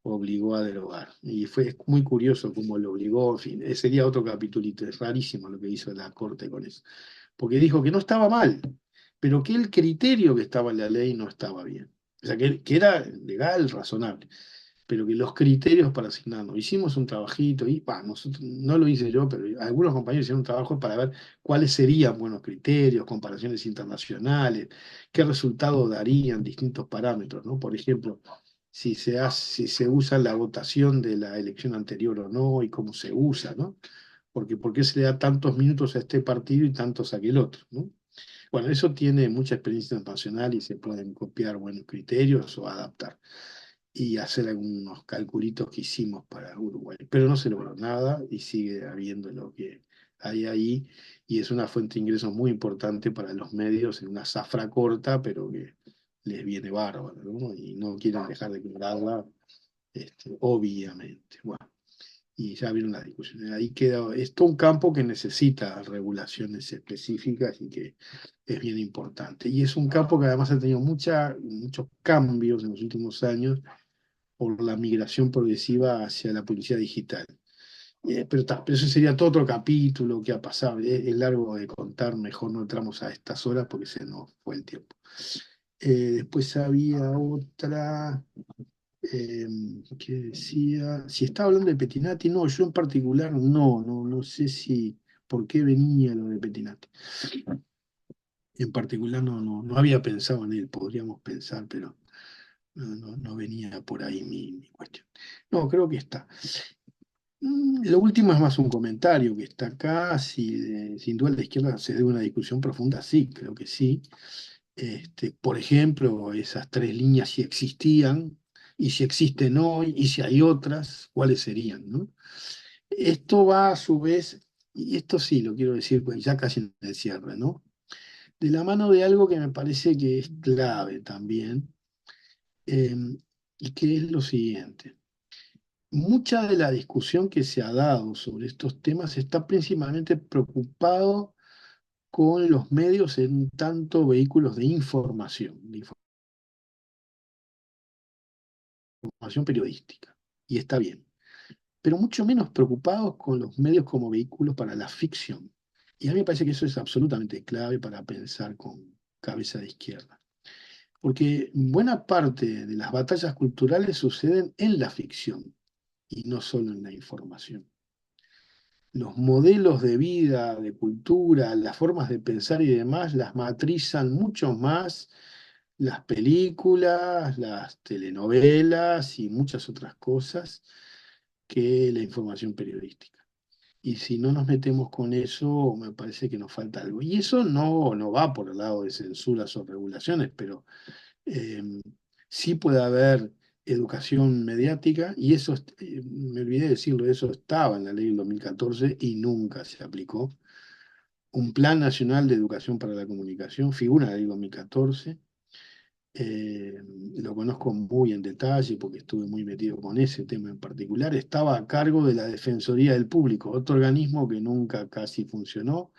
obligó a derogar. Y fue muy curioso cómo lo obligó, en fin, sería otro capitulito, es rarísimo lo que hizo la Corte con eso porque dijo que no estaba mal, pero que el criterio que estaba en la ley no estaba bien. O sea, que era legal, razonable, pero que los criterios para asignarnos. Hicimos un trabajito y, nosotros, no lo hice yo, pero algunos compañeros hicieron un trabajo para ver cuáles serían buenos criterios, comparaciones internacionales, qué resultado darían distintos parámetros, ¿no? Por ejemplo, si se usa la votación de la elección anterior o no y cómo se usa, ¿no? Porque ¿por qué se le da tantos minutos a este partido y tantos a aquel otro, ¿no? Bueno, eso tiene mucha experiencia internacional y se pueden copiar buenos criterios o adaptar y hacer algunos calculitos que hicimos para Uruguay. Pero no se logró nada y sigue habiendo lo que hay ahí y es una fuente de ingresos muy importante para los medios en una zafra corta, pero que les viene bárbaro, ¿no? Y no quieren dejar de cobrarla, obviamente. Bueno, y ya vieron las discusiones. Ahí queda, es todo un campo que necesita regulaciones específicas y que es bien importante. Y es un campo que además ha tenido muchos cambios en los últimos años por la migración progresiva hacia la publicidad digital. Pero eso sería todo otro capítulo que ha pasado. Es largo de contar, mejor no entramos a estas horas porque se nos fue el tiempo. Después había otra eh, que decía, si estaba hablando de Petinati, no, yo en particular no sé si por qué venía lo de Petinati. En particular no había pensado en él, podríamos pensar, pero no venía por ahí mi cuestión. No, creo que está. Lo último es más un comentario que está acá, si sin duda la izquierda se debe una discusión profunda, sí, creo que sí. Por ejemplo, esas tres líneas si existían, y si existen hoy, y si hay otras, ¿cuáles serían, no? Esto va a su vez, y esto sí lo quiero decir, pues ya casi en el cierre, ¿no? De la mano de algo que me parece que es clave también, eh, y que es lo siguiente. Mucha de la discusión que se ha dado sobre estos temas está principalmente preocupado con los medios en tanto vehículos de información periodística. Y está bien, pero mucho menos preocupados con los medios como vehículos para la ficción. Y a mí me parece que eso es absolutamente clave para pensar con cabeza de izquierda. Porque buena parte de las batallas culturales suceden en la ficción y no solo en la información. Los modelos de vida, de cultura, las formas de pensar y demás las matrizan mucho más las películas, las telenovelas y muchas otras cosas que la información periodística. Y si no nos metemos con eso, me parece que nos falta algo. Y eso no va por el lado de censuras o regulaciones, pero eh, sí puede haber educación mediática, y eso, me olvidé de decirlo, eso estaba en la ley del 2014 y nunca se aplicó. Un Plan Nacional de Educación para la Comunicación figura en la ley 2014. eh, lo conozco muy en detalle porque estuve muy metido con ese tema en particular. Estaba a cargo de la Defensoría del Público, otro organismo que nunca casi funcionó,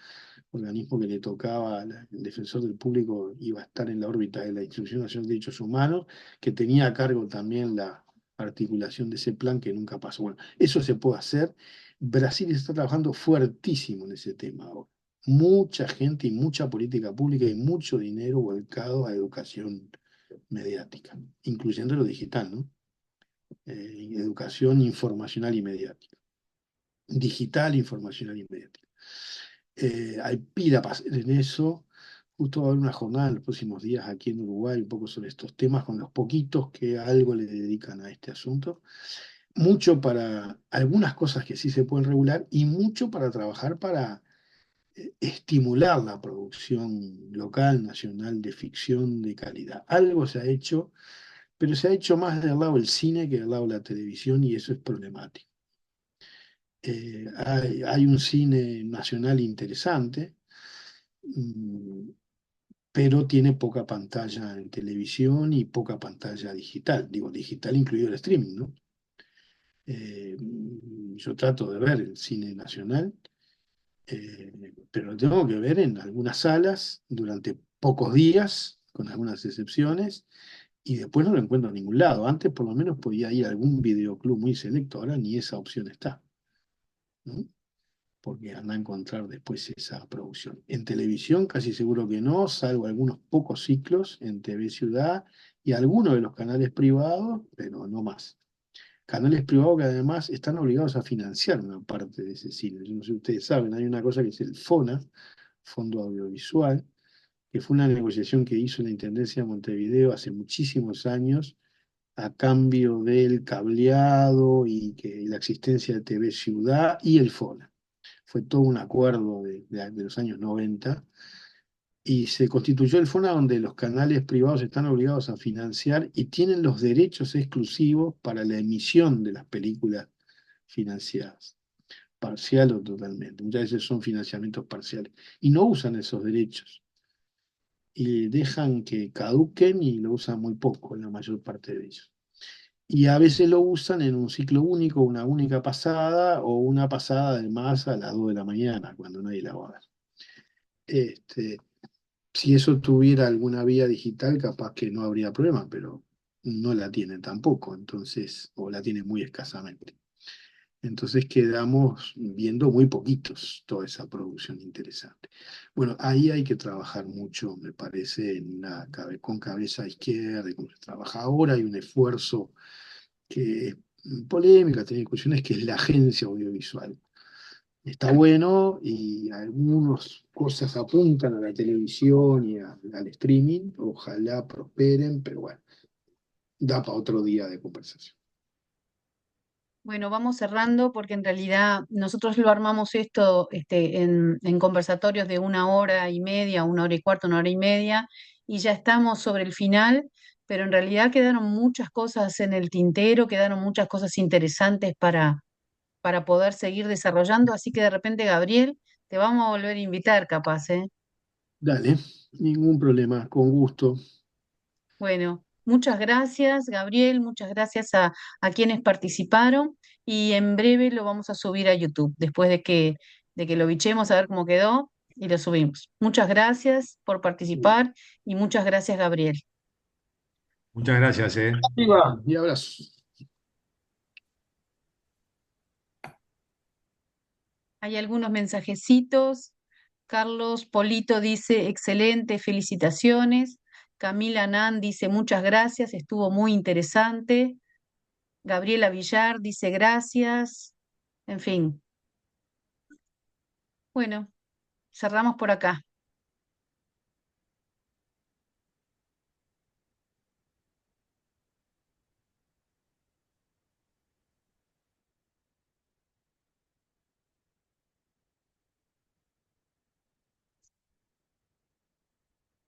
organismo que le tocaba, el defensor del público iba a estar en la órbita de la Institución Nacional de Derechos Humanos, que tenía a cargo también la articulación de ese plan que nunca pasó. Bueno, eso se puede hacer. Brasil está trabajando fuertísimo en ese tema ahora. Mucha gente y mucha política pública y mucho dinero volcado a educación mediática, incluyendo lo digital, ¿no? Educación informacional y mediática. Digital, informacional y mediática. Hay pila para hacer en eso. Justo va a haber una jornada en los próximos días aquí en Uruguay, un poco sobre estos temas, con los poquitos que algo le dedican a este asunto. Mucho para algunas cosas que sí se pueden regular y mucho para trabajar para estimular la producción local, nacional, de ficción de calidad. Algo se ha hecho, pero se ha hecho más del lado del cine que del lado de la televisión y eso es problemático. Hay un cine nacional interesante, mm, pero tiene poca pantalla en televisión y poca pantalla digital. Digo, digital incluido el streaming, ¿no? Yo trato de ver el cine nacional, pero lo tengo que ver en algunas salas durante pocos días, con algunas excepciones, y después no lo encuentro en ningún lado. Antes por lo menos podía ir a algún videoclub muy selecto, ahora ni esa opción está, ¿no? Porque anda a encontrar después esa producción. En televisión casi seguro que no, salvo algunos pocos ciclos en TV Ciudad y algunos de los canales privados, pero no más. Canales privados que además están obligados a financiar una parte de ese cine. Yo no sé si ustedes saben, hay una cosa que es el FONA, Fondo Audiovisual, que fue una negociación que hizo la Intendencia de Montevideo hace muchísimos años a cambio del cableado y la existencia de TV Ciudad y el FONA. Fue todo un acuerdo de los años 90 y se constituyó el FONA donde los canales privados están obligados a financiar y tienen los derechos exclusivos para la emisión de las películas financiadas, parcial o totalmente. Muchas veces son financiamientos parciales y no usan esos derechos y dejan que caduquen y lo usan muy poco en la mayor parte de ellos. Y a veces lo usan en un ciclo único, una única pasada o una pasada además a las 2 de la mañana, cuando nadie la va a ver. Este, si eso tuviera alguna vía digital, capaz que no habría problema, pero no la tiene tampoco, entonces, o la tiene muy escasamente. Entonces quedamos viendo muy poquitos toda esa producción interesante. Bueno, ahí hay que trabajar mucho, me parece, con cabeza izquierda, y como se trabaja ahora, hay un esfuerzo que es polémica, tiene discusiones, que es la agencia audiovisual. Está bueno y algunas cosas apuntan a la televisión y al streaming, ojalá prosperen, pero bueno, da para otro día de conversación. Bueno, vamos cerrando porque en realidad nosotros lo armamos esto en conversatorios de 1 hora y media, 1 hora y cuarto, 1 hora y media, y ya estamos sobre el final, pero en realidad quedaron muchas cosas en el tintero, quedaron muchas cosas interesantes para poder seguir desarrollando, así que de repente, Gabriel, te vamos a volver a invitar, capaz, ¿eh? Dale, ningún problema, con gusto. Bueno, muchas gracias, Gabriel, muchas gracias a quienes participaron y en breve lo vamos a subir a YouTube, después de que lo bichemos a ver cómo quedó. y lo subimos. Muchas gracias por participar y muchas gracias, Gabriel. Muchas gracias, ¿eh? Viva, y abrazos. Hay algunos mensajecitos. Carlos Polito dice, excelente, felicitaciones. Camila Nan dice, muchas gracias, estuvo muy interesante. Gabriela Villar dice, gracias. En fin, bueno, cerramos por acá.